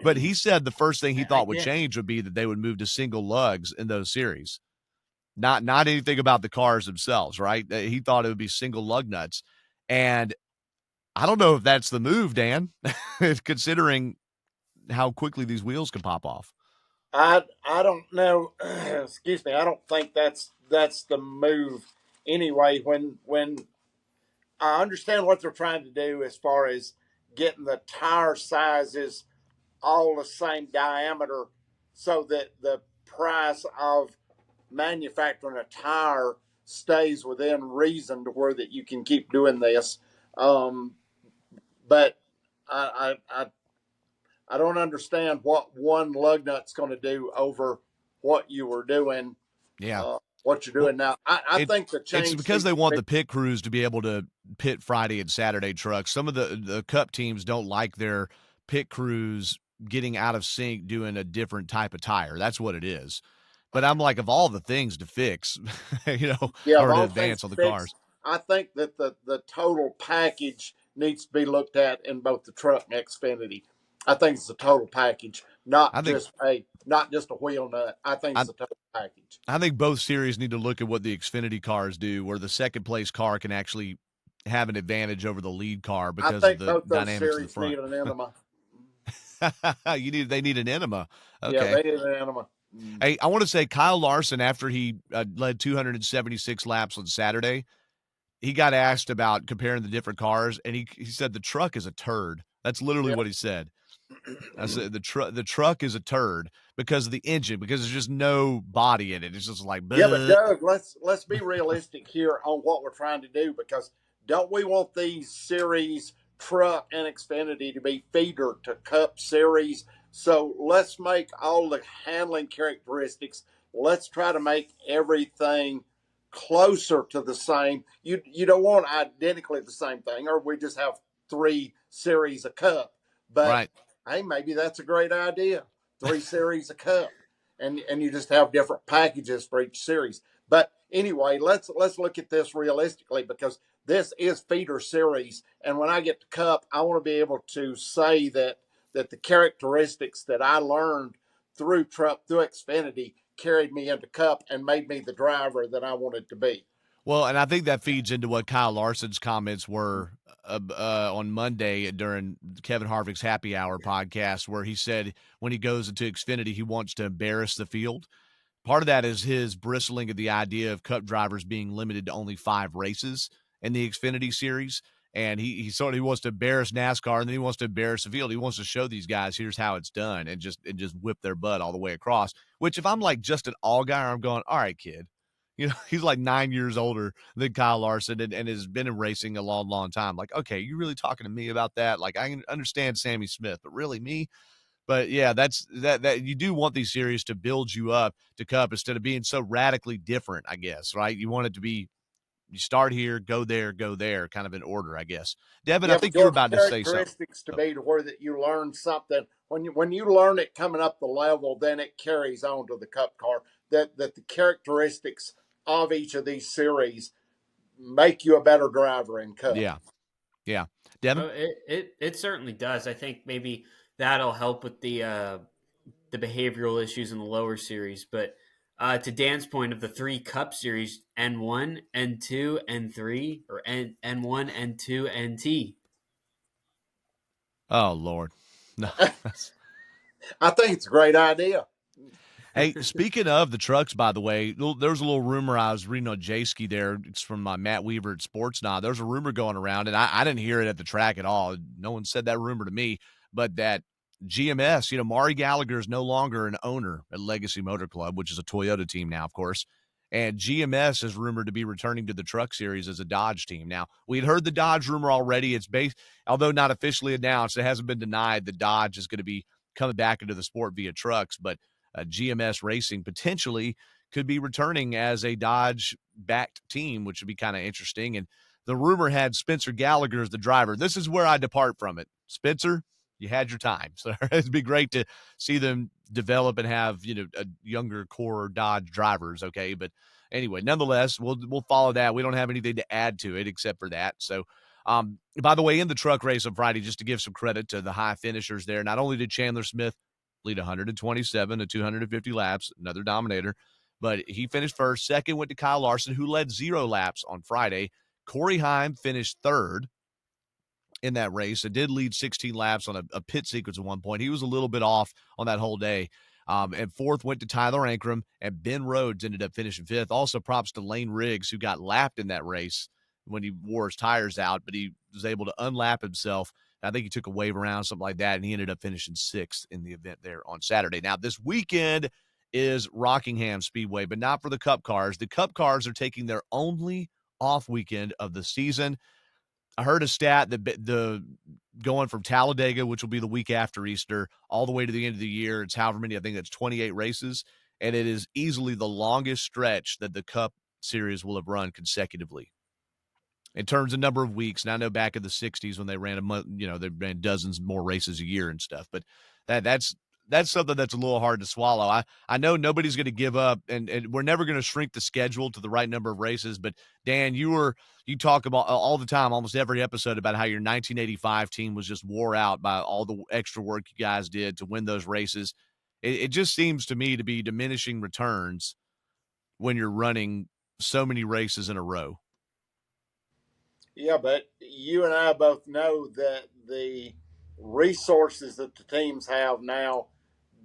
but he said the first thing he thought would change would be that they would move to single lugs in those series. Not anything about the cars themselves, right? He thought it would be single lug nuts. And I don't know if that's the move, Dan, considering how quickly these wheels can pop off. I don't know. Excuse me. I don't think that's the move anyway. When I understand what they're trying to do as far as getting the tire sizes all the same diameter so that the price of manufacturing a tire stays within reason to where that you can keep doing this. But I don't understand what one lug nut's going to do over what you were doing. Yeah. What you're doing now. I think the change. It's because they want the pit crews to be able to pit Friday and Saturday trucks. Some of the Cup teams don't like their pit crews getting out of sync doing a different type of tire. That's what it is. But I'm like, of all the things to fix, Yeah, of or to all things advance to on the fix, cars. I think that the total package needs to be looked at in both the truck and Xfinity. I think it's a total package, I think not just a wheel nut. I think I it's a total package. I think both series need to look at what the Xfinity cars do, where the second place car can actually have an advantage over the lead car I because of think the both those dynamics of the series front. need an enema. They need an enema. Yeah, Okay. they need an enema. Mm. Hey, I want to say Kyle Larson, after he led 276 laps on Saturday, he got asked about comparing the different cars, and he said the truck is a turd. That's literally Yeah. what he said. I said the truck is a turd because of the engine, because there's just no body in it. It's just like, Yeah, but bleh. Doug, let's be realistic here on what we're trying to do, because don't we want these series truck and Xfinity to be feeder to Cup series? So let's make all the handling characteristics. Let's try to make everything closer to the same. You don't want identically the same thing, or we just have three series of Cup. But Right. hey, maybe that's a great idea. Three series of Cup, and you just have different packages for each series. But anyway, let's look at this realistically, because this is feeder series, and when I get to Cup, I want to be able to say that the characteristics that I learned through Xfinity carried me into Cup and made me the driver that I wanted to be. Well, and I think that feeds into what Kyle Larson's comments were on Monday during Kevin Harvick's Happy Hour podcast, where he said when he goes into Xfinity, he wants to embarrass the field. Part of that is his bristling at the idea of Cup drivers being limited to only 5 races in the Xfinity series. And he wants to embarrass NASCAR, and then he wants to embarrass the field. He wants to show these guys, here's how it's done, and just whip their butt all the way across. Which, if I'm like just an all guy, I'm going, all right, kid. He's like 9 years older than Kyle Larson, and has been in racing a long, long time. Like, okay, you really talking to me about that? Like, I can understand Sammy Smith, but really me? But yeah, that you do want these series to build you up to Cup instead of being so radically different, I guess, right? You want it to be, you start here, go there, kind of in order, I guess. Devin, I Yeah, but think you you were want the about to say something. characteristics to Oh, be to where that you learn something. When you learn it coming up the level, then it carries on to the Cup car. That the characteristics of each of these series make you a better driver in Cup. yeah, yeah. Devin? Oh, it certainly does. I think maybe that'll help with the behavioral issues in the lower series. But to Dan's point of the 3 Cup series, N1, N2, N3, or N1, N2, NT. Oh, Lord. No. I think it's a great idea. Hey, speaking of the trucks, by the way, there was a little rumor I was reading on J-Ski there. It's from Matt Weaver at Sports Now. There's a rumor going around, and I didn't hear it at the track at all. No one said that rumor to me, but that GMS, Maury Gallagher is no longer an owner at Legacy Motor Club, which is a Toyota team now, of course. And GMS is rumored to be returning to the Truck Series as a Dodge team. Now, we had heard the Dodge rumor already. It's based, although not officially announced, it hasn't been denied that Dodge is going to be coming back into the sport via trucks, but GMS Racing potentially could be returning as a Dodge-backed team, which would be kind of interesting. And the rumor had Spencer Gallagher as the driver. This is where I depart from it. Spencer, you had your time. So it'd be great to see them develop and have, a younger core Dodge drivers, okay? But anyway, nonetheless, we'll follow that. We don't have anything to add to it except for that. So by the way, in the truck race on Friday, just to give some credit to the high finishers there, not only did Chandler Smith lead 127 to 250 laps, another dominator, but he finished first. Second went to Kyle Larson, who led 0 laps on Friday. Corey Heim finished third in that race. It did lead 16 laps on a pit sequence at one point. He was a little bit off on that whole day. And fourth went to Tyler Ankrum, and Ben Rhodes ended up finishing fifth. Also, props to Lane Riggs, who got lapped in that race when he wore his tires out, but he was able to unlap himself. I think he took a wave around, something like that, and he ended up finishing sixth in the event there on Saturday. Now, this weekend is Rockingham Speedway, but not for the Cup cars. The Cup cars are taking their only off weekend of the season. I heard a stat that the going from Talladega, which will be the week after Easter, all the way to the end of the year, it's however many, I think it's 28 races, and it is easily the longest stretch that the Cup Series will have run consecutively in terms of number of weeks. And I know back in the 60s when they ran a month, they ran dozens more races a year and stuff, but that's that's something that's a little hard to swallow. I know nobody's going to give up, and we're never going to shrink the schedule to the right number of races. But Dan, you talk about all the time, almost every episode, about how your 1985 team was just wore out by all the extra work you guys did to win those races. It just seems to me to be diminishing returns when you're running so many races in a row. Yeah, but you and I both know that the resources that the teams have now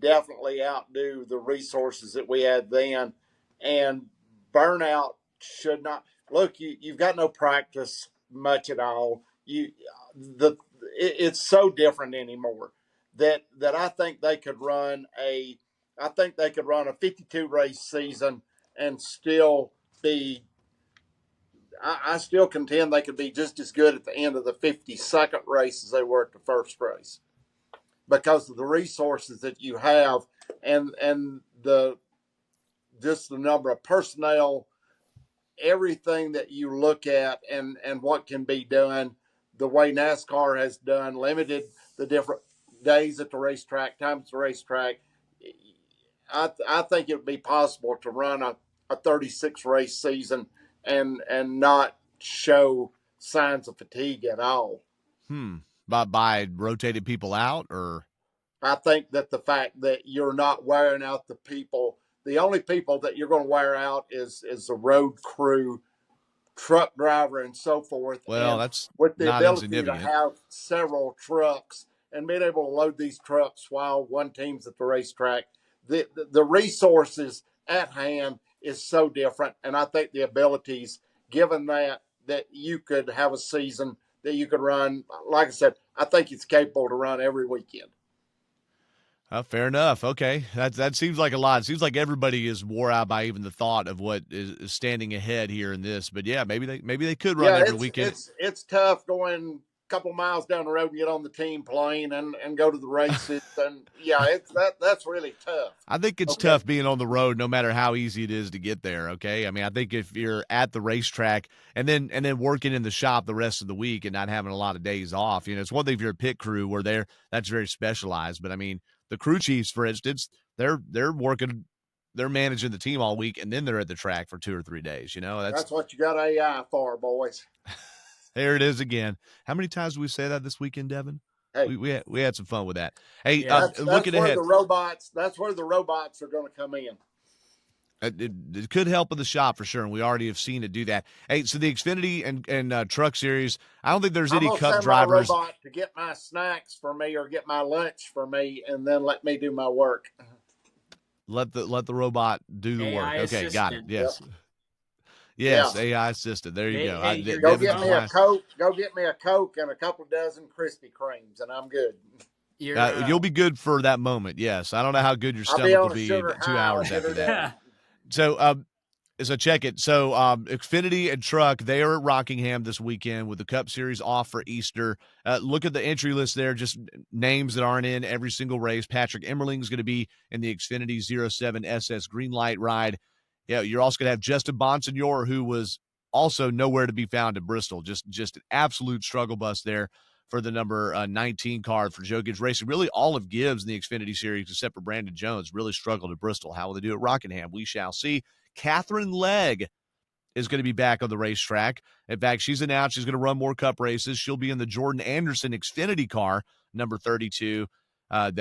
definitely outdo the resources that we had then. And burnout should not look. You've got no practice much at all. It's so different anymore that I think they could run a 52 race season and still be. I still contend they could be just as good at the end of the 52nd race as they were at the first race because of the resources that you have and the just the number of personnel, everything that you look at and what can be done, the way NASCAR has done, limited the different days at the racetrack, times at the racetrack. I think it would be possible to run a 36 race season and not show signs of fatigue at all. By rotating people out, or I think that the fact that you're not wearing out the only people that you're going to wear out is the road crew, truck driver, and so forth. Well, and that's with the not ability to insignificant. have several trucks and being able to load these trucks while one team's at the racetrack, the resources at hand is so different. And I think the abilities, given that you could have a season that you could run, like I said, I think it's capable to run every weekend. Fair enough. Okay, that seems like a lot. It seems like everybody is wore out by even the thought of what is standing ahead here in this. But yeah, maybe they could run every weekend. It's tough going a couple miles down the road and get on the team plane and go to the races. And yeah, that's really tough. I think it's tough being on the road, no matter how easy it is to get there. Okay, I mean, I think if you're at the racetrack and then working in the shop the rest of the week and not having a lot of days off, it's one thing if you're a pit crew where that's very specialized. But I mean, the crew chiefs, for instance, they're working, they're managing the team all week, and then they're at the track for 2 or 3 days. That's what you got AI for, boys. There it is again. How many times did we say that this weekend, Devin? Hey, we had some fun with that. Hey, that's looking where ahead, that's where the robots are going to come in. It could help in the shop for sure, and we already have seen it do that. Hey, so the Xfinity and Truck Series, I don't think there's any Cup drivers. I'm robot to get my snacks for me or get my lunch for me, and then let me do my work. Let the robot do the AI work. Okay, assistant. got it. Yes. Yep. Yes, Yeah. AI assistant. There you go. Go get me a Coke. Go get me a Coke and a couple dozen Krispy Kremes, and I'm good. You'll be good for that moment. Yes, I don't know how good your stomach will be 2 hours after that. So check it. So Xfinity and Truck, they are at Rockingham this weekend with the Cup Series off for Easter. Look at the entry list there, just names that aren't in every single race. Patrick Emmerling's going to be in the Xfinity 07 SS Greenlight ride. Yeah, you're also going to have Justin Bonsignor, who was also nowhere to be found at Bristol. Just an absolute struggle bus there for the number 19 car for Joe Gibbs Racing. Really, all of Gibbs in the Xfinity Series, except for Brandon Jones, really struggled at Bristol. How will they do at Rockingham? We shall see. Catherine Legg is going to be back on the racetrack. In fact, she's announced she's going to run more Cup races. She'll be in the Jordan Anderson Xfinity car, number 32,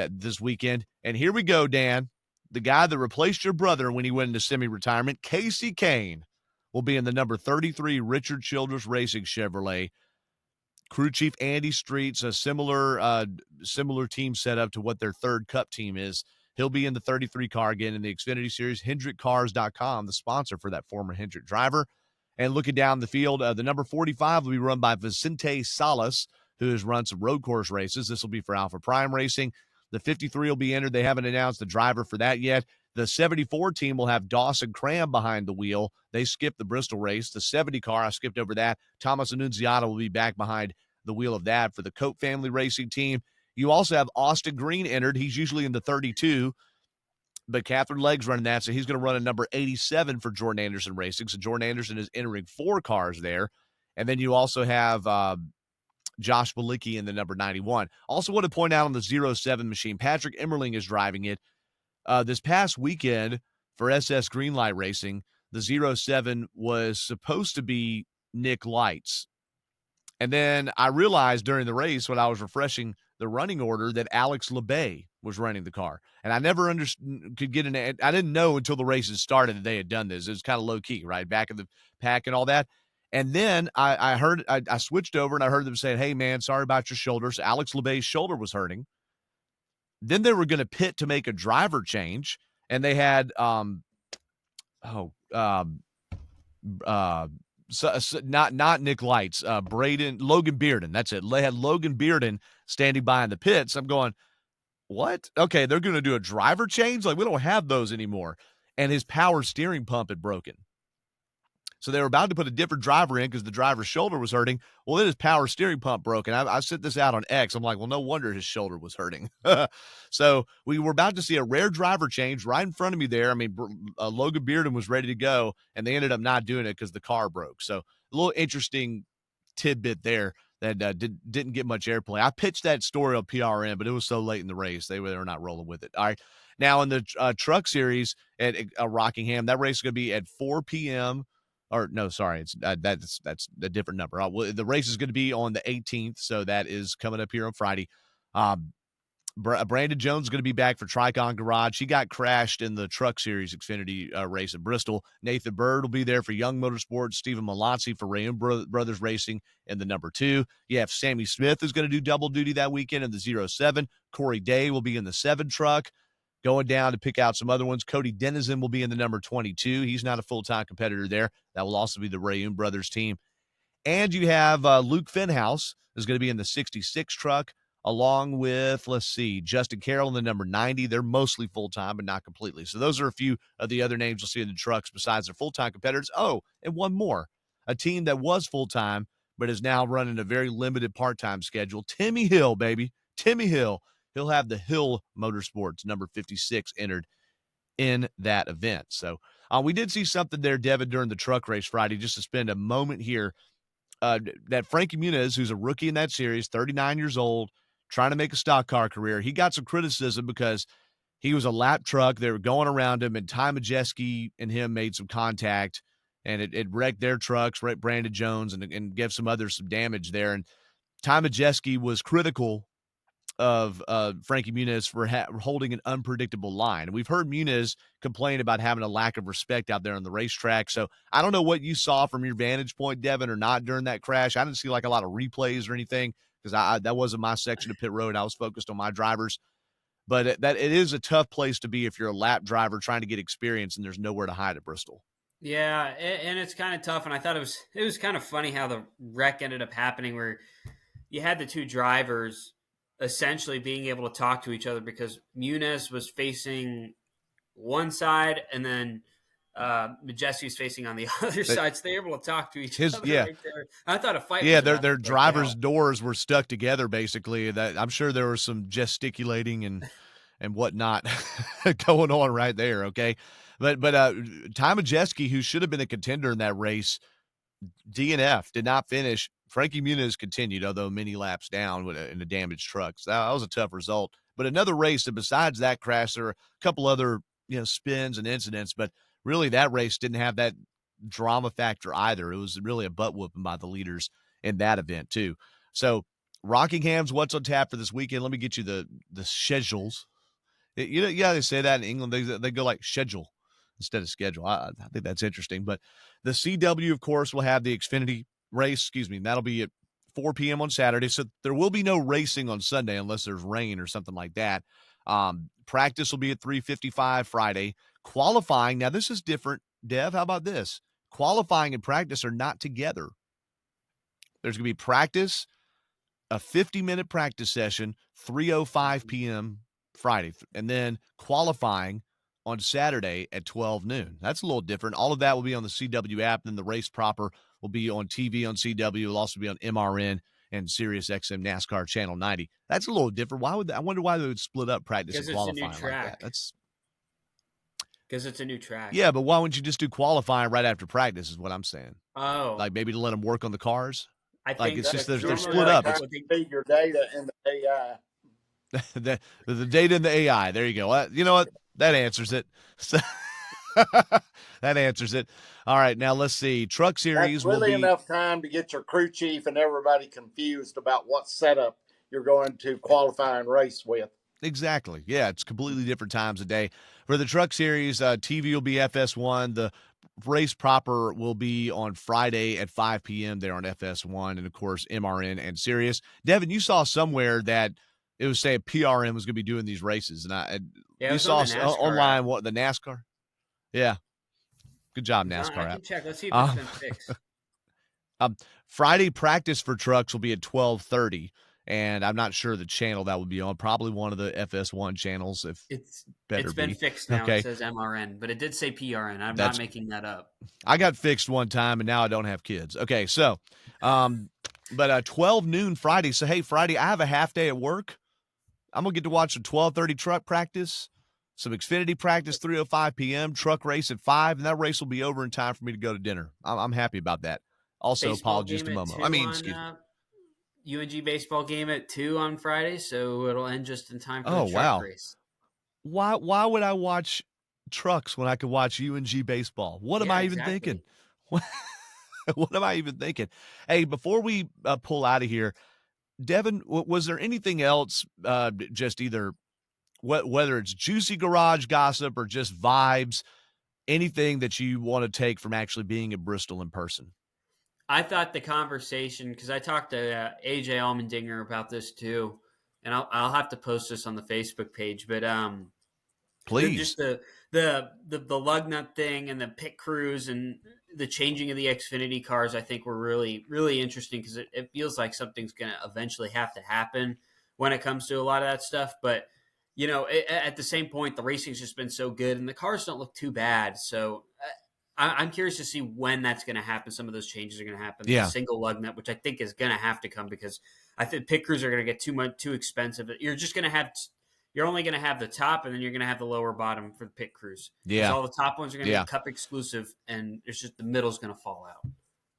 this weekend. And here we go, Dan. The guy that replaced your brother when he went into semi-retirement, Casey Kane, will be in the number 33 Richard Childress Racing Chevrolet. Crew chief Andy Street's a similar team setup to what their third Cup team is. He'll be in the 33 car again in the Xfinity Series. HendrickCars.com, the sponsor for that former Hendrick driver. And looking down the field, the number 45 will be run by Vicente Salas, who has run some road course races. This will be for Alpha Prime Racing. The 53 will be entered. They haven't announced the driver for that yet. The 74 team will have Dawson Cram behind the wheel. They skipped the Bristol race. The 70 car, I skipped over that. Thomas Annunziata will be back behind the wheel of that for the Cope family racing team. You also have Austin Green entered. He's usually in the 32, but Catherine Legg's running that, so he's going to run a number 87 for Jordan Anderson Racing. So Jordan Anderson is entering 4 cars there. And then you also have Josh Bilicki in the number 91. Also want to point out on the 07 machine, Patrick Emmerling is driving it. This past weekend for SS Greenlight Racing, the 07 was supposed to be Nick Lights. And then I realized during the race when I was refreshing the running order that Alex LeBay was running the car. And I never could get an – I didn't know until the races started that they had done this. It was kind of low-key, right, back in the pack and all that. And then I heard – I switched over and I heard them saying, hey, man, sorry about your shoulder. So Alex LeBay's shoulder was hurting. Then they were going to pit to make a driver change, and they had not Nick Lights, Logan Bearden. That's it. They had Logan Bearden standing by in the pits. I'm going, what? Okay, they're going to do a driver change? Like, we don't have those anymore. And his power steering pump had broken. So they were about to put a different driver in because the driver's shoulder was hurting. Well, then his power steering pump broke. And I sent this out on X. I'm like, well, no wonder his shoulder was hurting. So we were about to see a rare driver change right in front of me there. I mean, Logan Bearden was ready to go, and they ended up not doing it because the car broke. So a little interesting tidbit there that didn't get much airplay. I pitched that story on PRN, but it was so late in the race. They were not rolling with it. All right. Now in the truck series at Rockingham, that race is going to be at 4 p.m., or no, sorry, it's that's a different number. The race is going to be on the 18th, so that is coming up here on Friday. Brandon Jones is going to be back for Tricon Garage. He got crashed in the Truck Series Xfinity race at Bristol. Nathan Bird will be there for Young Motorsports. Stephen Malazzi for Rayoum Brothers Racing in the number 2. You have Sammy Smith who's going to do double duty that weekend in the 07. Corey Day will be in the 7 truck. Going down to pick out some other ones, Cody Denizen will be in the number 22. He's not a full-time competitor there. That will also be the Rayoum Brothers team. And you have Luke Fenhouse is going to be in the 66 truck, along with, Justin Carroll in the number 90. They're mostly full-time, but not completely. So those are a few of the other names you'll see in the trucks besides their full-time competitors. Oh, and one more. A team that was full-time, but is now running a very limited part-time schedule. Timmy Hill, baby. Timmy Hill. He'll have the Hill Motorsports, number 56, entered in that event. So we did see something there, Devin, during the truck race Friday, just to spend a moment here. That Frankie Muniz, who's a rookie in that series, 39 years old, trying to make a stock car career, he got some criticism because he was a lap truck. They were going around him, and Ty Majeski and him made some contact, and it wrecked their trucks, wrecked Brandon Jones, and gave some others some damage there. And Ty Majeski was critical of Frankie Muniz for holding an unpredictable line. And we've heard Muniz complain about having a lack of respect out there on the racetrack. So I don't know what you saw from your vantage point, Devin, or not during that crash. I didn't see like a lot of replays or anything because that wasn't my section of pit road. I was focused on my drivers. But it is a tough place to be if you're a lap driver trying to get experience and there's nowhere to hide at Bristol. Yeah, and it's kind of tough. And I thought it was kind of funny how the wreck ended up happening, where you had the two drivers essentially being able to talk to each other because Muniz was facing one side and then Majeski was facing on the other side, so they were able to talk to each other. Yeah. Right there. I thought a fight. Yeah, their drivers' doors were stuck together basically. That I'm sure there was some gesticulating and whatnot going on right there. Okay, but Ty Majeski, who should have been a contender in that race, DNF, did not finish. Frankie Muniz continued, although many laps down in a damaged truck. So that was a tough result. But another race, and besides that crash, there were a couple other spins and incidents, but really that race didn't have that drama factor either. It was really a butt whooping by the leaders in that event too. So Rockingham's what's on tap for this weekend. Let me get you the schedules. They say that in England. They go like schedule instead of schedule. I think that's interesting. But the CW, of course, will have the Xfinity race. That'll be at 4 p.m. on Saturday. So there will be no racing on Sunday unless there's rain or something like that. Practice will be at 3:55 Friday. Qualifying, now this is different. Dev, how about this? Qualifying and practice are not together. There's going to be practice, a 50-minute practice session, 3:05 p.m. Friday, and then qualifying on Saturday at 12 noon. That's a little different. All of that will be on the CW app. Then the race proper will be on TV on CW. It'll also be on MRN and Sirius XM NASCAR Channel 90. That's a little different. I wonder why they would split up practice and qualifying like that. That's because it's a new track. Yeah, but why wouldn't you just do qualifying right after practice is what I'm saying. Oh. Like maybe to let them work on the cars? I Like, think it's just they're normally split How up. like to It's what they feed your data in the AI. the data and the AI. There you go. You know what? That answers it. So that answers it. All right, now let's see. Truck That's Series will really be enough time to get your crew chief and everybody confused about what setup you're going to qualify and race with. exactly. Yeah, it's completely different times a day. For the Truck Series, TV will be FS1. The race proper will be on Friday at 5 p.m. there on FS1, and of course MRN and Sirius. Devin, you saw somewhere that it was saying PRM was going to be doing these races, and yeah, it you was on saw the NASCAR online app. what the NASCAR. Yeah, good job, I NASCAR can app. check. Let's see if it's Um, been fixed. Friday practice for trucks will be at 12:30, and I'm not sure the channel that would be on. Probably one of the FS1 channels, if It's better it's been be. fixed now. It Okay, says MRN, but it did say PRN. I'm not that's making that up. I got fixed one time, and now I don't have kids. Okay, so, but 12 noon Friday. So hey, Friday I have a half day at work. I'm gonna get to watch a 12:30 truck practice, some Xfinity practice 3:05 p.m. truck race at 5, and that race will be over in time for me to go to dinner. I'm happy about that. Also, Baseball apologies game to at Momo. I 2 mean, on excuse me. UNG baseball game at 2 on Friday, so it'll end just in time for the Oh truck wow. race. Why would I watch trucks when I could watch UNG baseball? What am Yeah, I even thinking? exactly. What am I even thinking? Hey, before we pull out of here, Devin, was there anything else? Just either whether it's juicy garage gossip or just vibes, anything that you want to take from actually being at Bristol in person? I thought the conversation, because I talked to AJ Allmendinger about this too, and I'll have to post this on the Facebook page, but Please. just the lug nut thing and the pit crews and the changing of the Xfinity cars, I think were really really interesting because it feels like something's going to eventually have to happen when it comes to a lot of that stuff. But at the same point, the racing's just been so good and the cars don't look too bad. So I'm curious to see when that's going to happen. Some of those changes are going to happen. The Yeah. single lug nut, which I think is going to have to come because I think pit crews are going to get too expensive. You're only going to have the top, and then you're going to have the lower bottom for the pit crews. Because Yeah. all the top ones are going to Yeah. be Cup exclusive, and it's just the middle's going to fall out.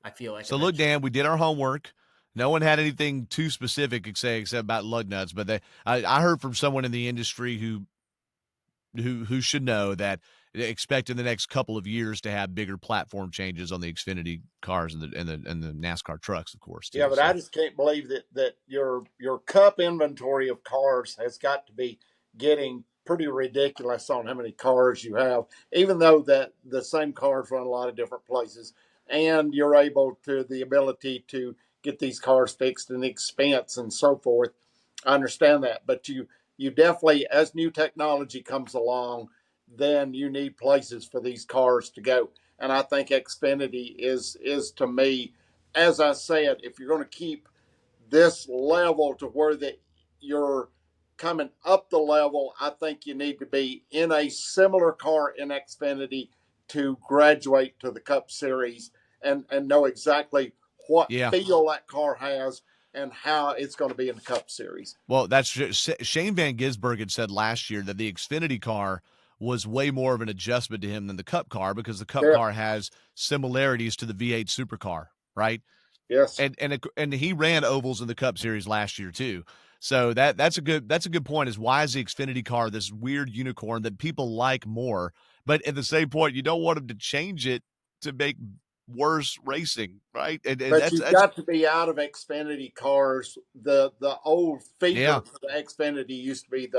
I feel like So look, eventually. Dan, we did our homework. No one had anything too specific to say except about lug nuts, but I heard from someone in the industry who should know that expect in the next couple of years to have bigger platform changes on the Xfinity cars and the NASCAR trucks, of course, Yeah, too. but So I just can't believe that your cup inventory of cars has got to be getting pretty ridiculous on how many cars you have, even though that the same cars run a lot of different places, and you're able to the ability to get these cars fixed and the expense and so forth. I understand that, but you definitely, as new technology comes along, then you need places for these cars to go, and I think Xfinity is to me, as I said, if you're going to keep this level to where that you're coming up the level, I think you need to be in a similar car in Xfinity to graduate to the Cup Series and know exactly what yeah. feel that car has and how it's going to be in the Cup Series. Well, that's Shane Van Gisbergen had said last year that the Xfinity car was way more of an adjustment to him than the Cup car because the Cup Yeah. car has similarities to the V8 supercar, right? Yes. And he ran ovals in the Cup Series last year too. So that's a good point. Is why is the Xfinity car this weird unicorn that people like more, but at the same point, you don't want him to change it to make worse racing, right? And But that's you've got to be out of Xfinity cars. The old feeder yeah. for the Xfinity used to be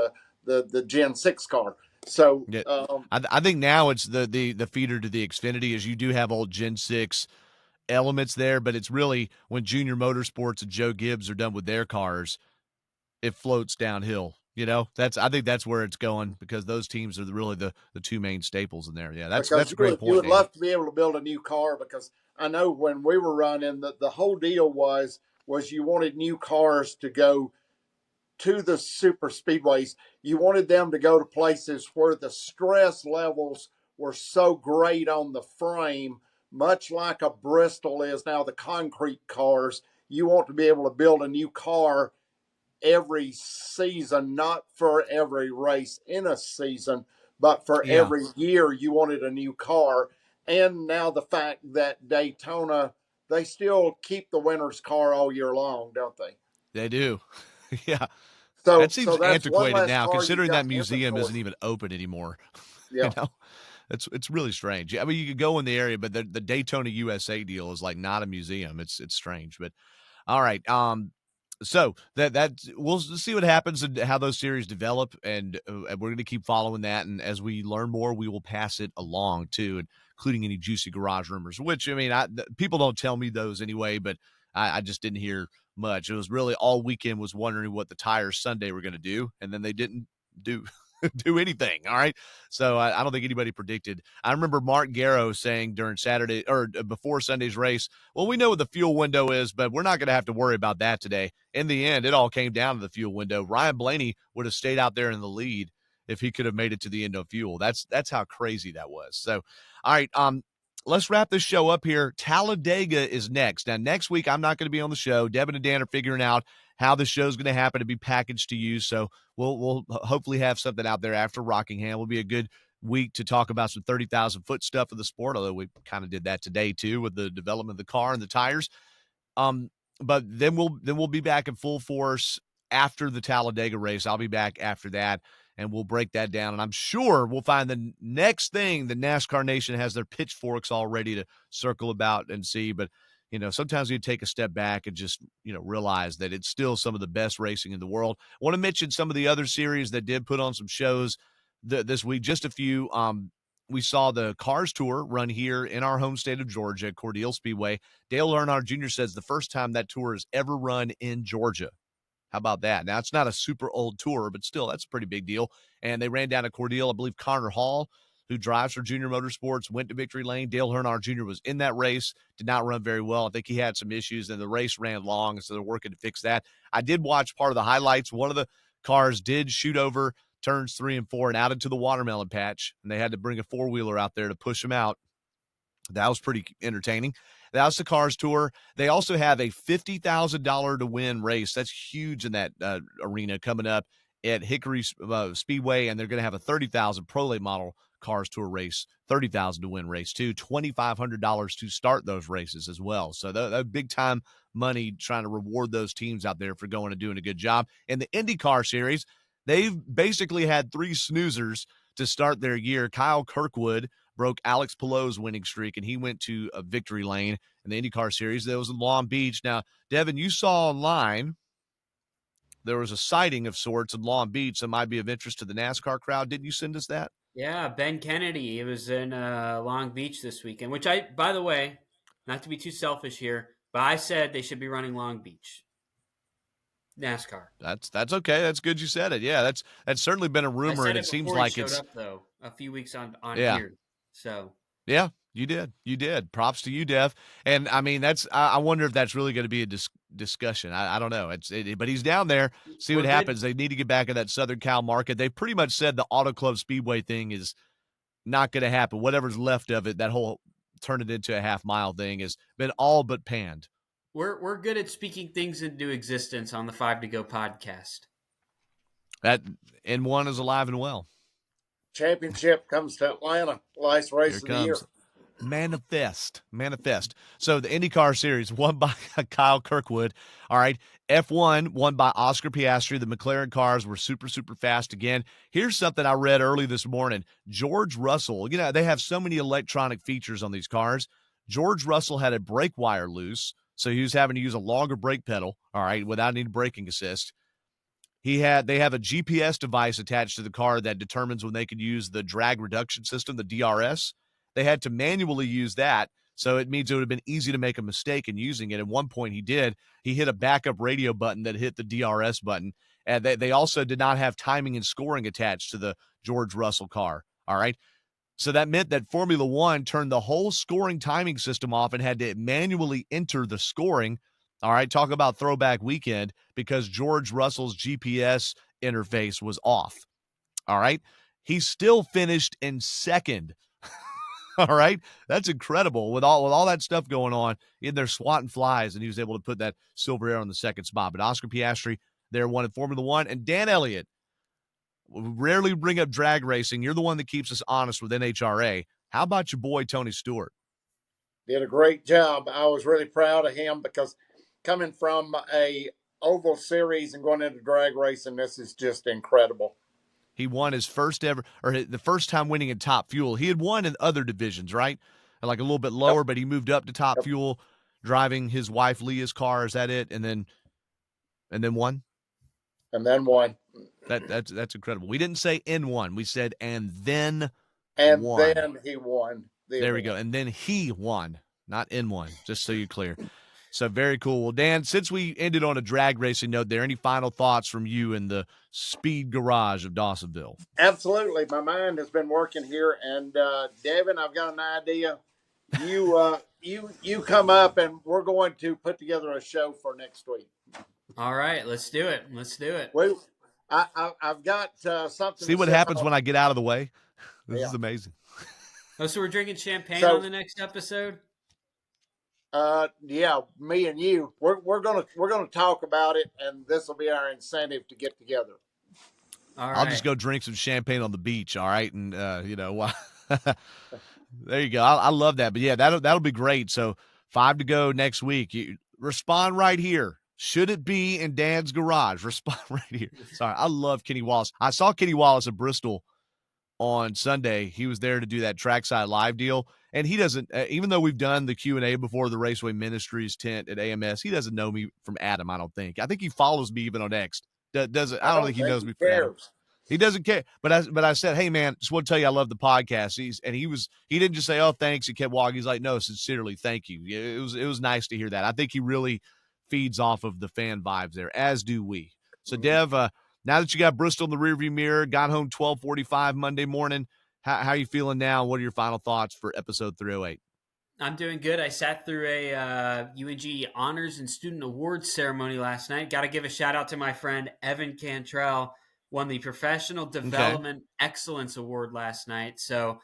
the Gen 6 car. So Yeah, I think now it's the feeder to the Xfinity is you do have old Gen 6 elements there, but it's really when Junior Motorsports and Joe Gibbs are done with their cars, it floats downhill. I think that's where it's going because those teams are really the two main staples in there. Yeah, because that's a great you point, would Dan. love to be able to build a new car, because I know when we were running, the whole deal was you wanted new cars to go to the super speedways. You wanted them to go to places where the stress levels were so great on the frame, much like a Bristol is now, the concrete cars. You want to be able to build a new car every season, not for every race in a season, but for Yeah, every year you wanted a new car. And now the fact that Daytona they still keep the winner's car all year long, don't they? They do. Yeah. So That so seems that's one antiquated less now, car you've considering that got in museum inventory. isn't even open anymore. You Yeah. know, it's really strange. I mean, you could go in the area, but the Daytona USA deal is like not a museum. It's strange, but all right. So that we'll see what happens and how those series develop, and we're going to keep following that. And as we learn more, we will pass it along too, including any juicy garage rumors. Which I mean, people don't tell me those anyway, but I just didn't hear much. It was really all weekend was wondering what the tires Sunday were going to do, and then they didn't do do anything. All right. So I don't think anybody predicted. I remember Mark Garrow saying during Saturday or before Sunday's race, well, we know what the fuel window is, but we're not going to have to worry about that today. In the end, it all came down to the fuel window. Ryan Blaney would have stayed out there in the lead if he could have made it to the end of fuel. That's how crazy that was. So, all right. Let's wrap this show up here. Talladega is next. Now, next week, I'm not going to be on the show. Devin and Dan are figuring out how the show's going to happen to be packaged to you. So we'll hopefully have something out there after Rockingham. Will be a good week to talk about some 30,000 foot stuff of the sport, although we kind of did that today too with the development of the car and the tires. But then we'll be back in full force after the Talladega race. I'll be back after that, and we'll break that down. And I'm sure we'll find the next thing the NASCAR Nation has their pitchforks all ready to circle about and see. But sometimes you take a step back and just realize that it's still some of the best racing in the world. I want to mention some of the other series that did put on some shows this week. Just a few. We saw the Cars Tour run here in our home state of Georgia, Cordele Speedway. Dale Earnhardt Jr. says the first time that tour has ever run in Georgia. How about that? Now, it's not a super old tour, but still, that's a pretty big deal. And they ran down to Cordele. I believe Connor Hall, who drives for Junior Motorsports, went to victory lane. Dale Earnhardt Jr. was in that race, did not run very well. I think he had some issues, and the race ran long, so they're working to fix that. I did watch part of the highlights. One of the cars did shoot over turns 3 and 4 and out into the watermelon patch, and they had to bring a four-wheeler out there to push them out. That was pretty entertaining. That's the Cars Tour. They also have a $50,000 to win race. That's huge in that arena coming up at Hickory Speedway, and they're going to have a $30,000 Pro Late Model Cars Tour race, $30,000 to win race too, $2,500 to start those races as well. So that big time money trying to reward those teams out there for going and doing a good job. In the IndyCar Series, they've basically had 3 snoozers to start their year. Kyle Kirkwood broke Alex Palou's winning streak, and he went to a victory lane in the IndyCar Series. That was in Long Beach. Now, Devin, you saw online there was a sighting of sorts in Long Beach that might be of interest to the NASCAR crowd. Didn't you send us that? Yeah, Ben Kennedy. It was in Long Beach this weekend, which by the way, not to be too selfish here, but I said they should be running Long Beach NASCAR. That's okay. That's good you said it. Yeah, that's certainly been a I rumor, said and it it seems before he like showed it's up, though, a few weeks on yeah. here. So Yeah, you did. You did. Props to you, Dev. And I mean, I wonder if that's really going to be a discussion. I don't know. But he's down there. See what we're happens. good. They need to get back in that Southern Cal market. They pretty much said the Auto Club Speedway thing is not going to happen. Whatever's left of it, that whole turn it into a half mile thing has been all but panned. We're good at speaking things into existence on the 5 to Go podcast. That N1 is alive and well. Championship comes to Atlanta. Last Here race it of the year. comes. Manifest. So the IndyCar Series won by Kyle Kirkwood. All right. F1 won by Oscar Piastri. The McLaren cars were super, super fast again. Here's something I read early this morning. George Russell, they have so many electronic features on these cars. George Russell had a brake wire loose, so he was having to use a longer brake pedal, all right, without any braking assist. They have a GPS device attached to the car that determines when they could use the drag reduction system, the DRS. They had to manually use that, so it means it would have been easy to make a mistake in using it. At one point, he did. He hit a backup radio button that hit the DRS button, and they also did not have timing and scoring attached to the George Russell car. All right. So that meant that Formula One turned the whole scoring timing system off and had to manually enter the scoring. All right, talk about throwback weekend because George Russell's GPS interface was off. All right, he still finished in second. All right, that's incredible with all that stuff going on in there swatting flies, and he was able to put that silver arrow in the second spot. But Oscar Piastri there won in Formula One, and Dan Elliott. Rarely bring up drag racing. You're the one that keeps us honest with NHRA. How about your boy Tony Stewart? did a great job. I was really proud of him because coming from a oval series and going into drag racing, this is just incredible. He won his first ever, or the first time winning in Top Fuel. He had won in other divisions, right? Like a little bit lower, Yep. but he moved up to Top Yep. Fuel, driving his wife Leah's car. Is that it? And then won. And then won. That's incredible. We didn't say in one. We said and then And won. then he won. There we go. And then he won, not in one. Just so you're clear. So very cool. Well, Dan, since we ended on a drag racing note there, any final thoughts from you in the speed garage of Dawsonville? Absolutely. My mind has been working here. And Devin, I've got an idea. You come up and we're going to put together a show for next week. All right, let's do it. Let's do it. I've got something. See what happens when I get out of the way? This Yeah. is amazing. Oh, so we're drinking champagne on the next episode? Yeah, me and you. We're gonna talk about it, and this will be our incentive to get together. All right. I'll just go drink some champagne on the beach, all right? And there you go. I love that. But yeah, that'll be great. So 5 to go next week. You respond right here. Should it be in Dan's garage? Respond right here. Sorry, I love Kenny Wallace. I saw Kenny Wallace at Bristol on Sunday. He was there to do that trackside live deal, and he doesn't. Even though we've done the Q&A before the Raceway Ministries tent at AMS, he doesn't know me from Adam. I don't think. I think he follows me even on X. Doesn't? I don't think he knows me from Adam. He doesn't care. But I said, hey man, just want to tell you I love the podcast. He didn't just say, oh thanks. He kept walking. He's like, no, sincerely, thank you. It was nice to hear that. I think he really feeds off of the fan vibes there, as do we. So Dev, now that you got Bristol in the rearview mirror, got home 12:45 Monday morning, how are you feeling now? What are your final thoughts for episode 308? I'm doing good. I sat through a UNG Honors and Student Awards ceremony last night. Got to give a shout out to my friend Evan Cantrell. Won the Professional Development Excellence Award last night. So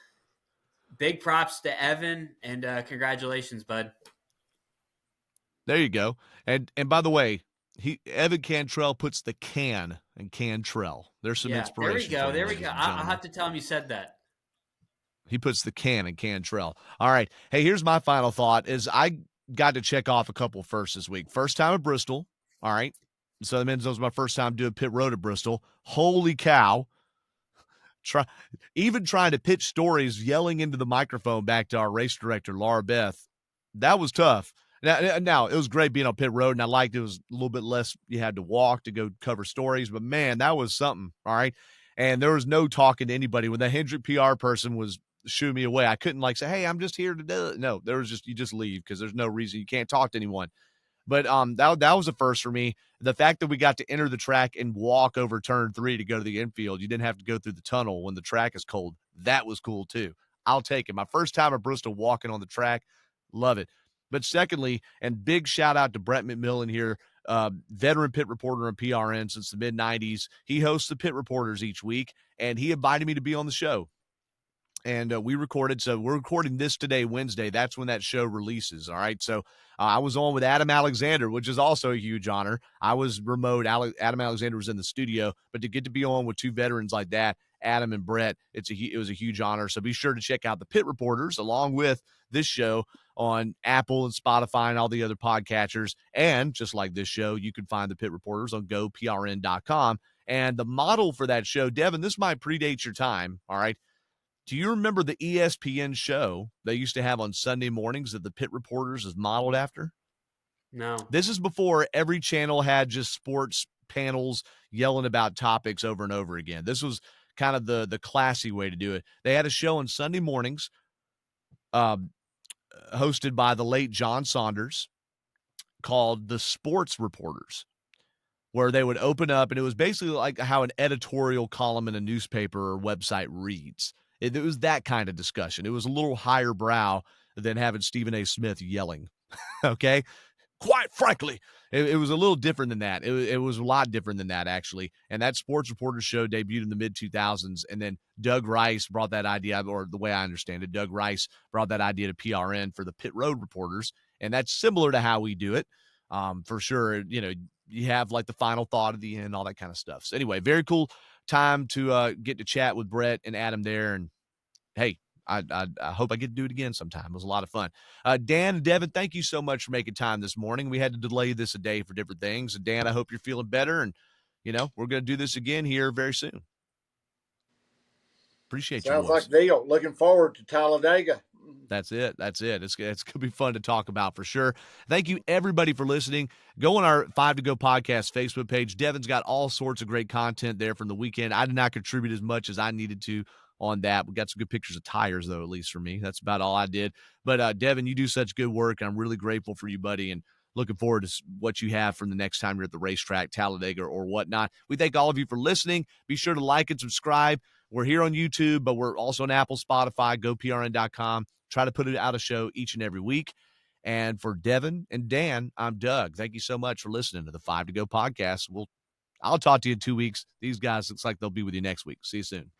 big props to Evan, and congratulations, bud. There you go. And by the way, Evan Cantrell puts the can in Cantrell. There's some inspiration. There we go. I'll have to tell him you said that. He puts the can in Cantrell. All right. Hey, here's my final thought is I got to check off a couple first this week. First time at Bristol. All right. So that means it was my first time doing pit road at Bristol. Holy cow. Even trying to pitch stories, yelling into the microphone back to our race director, Laura Beth. That was tough. Now, it was great being on pit road, and I liked it was a little bit less you had to walk to go cover stories, but man, that was something, all right? And there was no talking to anybody. When the Hendrick PR person was shooing me away, I couldn't say, hey, I'm just here to do it. No, there was just, you just leave because there's no reason. You can't talk to anyone. But that was a first for me. The fact that we got to enter the track and walk over turn 3 to go to the infield, you didn't have to go through the tunnel when the track is cold. That was cool too. I'll take it. My first time at Bristol walking on the track, love it. But secondly, and big shout out to Brett McMillan here, veteran pit reporter on PRN since the mid-90s. He hosts the Pit Reporters each week, and he invited me to be on the show. And we recorded. So we're recording this today, Wednesday. That's when that show releases. All right. So I was on with Adam Alexander, which is also a huge honor. I was remote. Adam Alexander was in the studio, but to get to be on with two veterans like that, Adam and Brett, it was a huge honor. So be sure to check out the Pit Reporters along with this show on Apple and Spotify and all the other podcatchers. And just like this show, you can find the Pit Reporters on goprn.com. And the model for that show, Devin, this might predate your time. All right. Do you remember the ESPN show they used to have on Sunday mornings that the Pit Reporters is modeled after? No. This is before every channel had just sports panels yelling about topics over and over again. This was kind of the classy way to do it. They had a show on Sunday mornings hosted by the late John Saunders called The Sports Reporters, where they would open up, and it was basically like how an editorial column in a newspaper or website reads. It was that kind of discussion. It was a little higher brow than having Stephen A. Smith yelling, okay? Quite frankly, it was a little different than that. It was a lot different than that, actually. And that Sports Reporters show debuted in the mid-2000s, and then Doug Rice brought that idea, or the way I understand it, Doug Rice brought that idea to PRN for the Pit Road Reporters, and that's similar to how we do it. For sure, you have like the final thought at the end, all that kind of stuff. So anyway, very cool time to get to chat with Brett and Adam there. And hey, I hope I get to do it again sometime. It was a lot of fun. Dan and Devin, thank you so much for making time this morning. We had to delay this a day for different things. And Dan, I hope you're feeling better. And, we're going to do this again here very soon. Appreciate you, Sounds boys. like a deal. Looking forward to Talladega. That's it. It's going to be fun to talk about for sure. Thank you, everybody, for listening. Go on our 5 to Go podcast Facebook page. Devin's got all sorts of great content there from the weekend. I did not contribute as much as I needed to on that. We got some good pictures of tires, though, at least for me. That's about all I did. But, Devin, you do such good work, and I'm really grateful for you, buddy, and looking forward to what you have from the next time you're at the racetrack, Talladega, or whatnot. We thank all of you for listening. Be sure to like and subscribe. We're here on YouTube, but we're also on Apple, Spotify, GoPRN.com. Try to put it out a show each and every week. And for Devin and Dan, I'm Doug. Thank you so much for listening to the 5 to Go podcast. I'll talk to you in 2 weeks. These guys looks like they'll be with you next week. See you soon.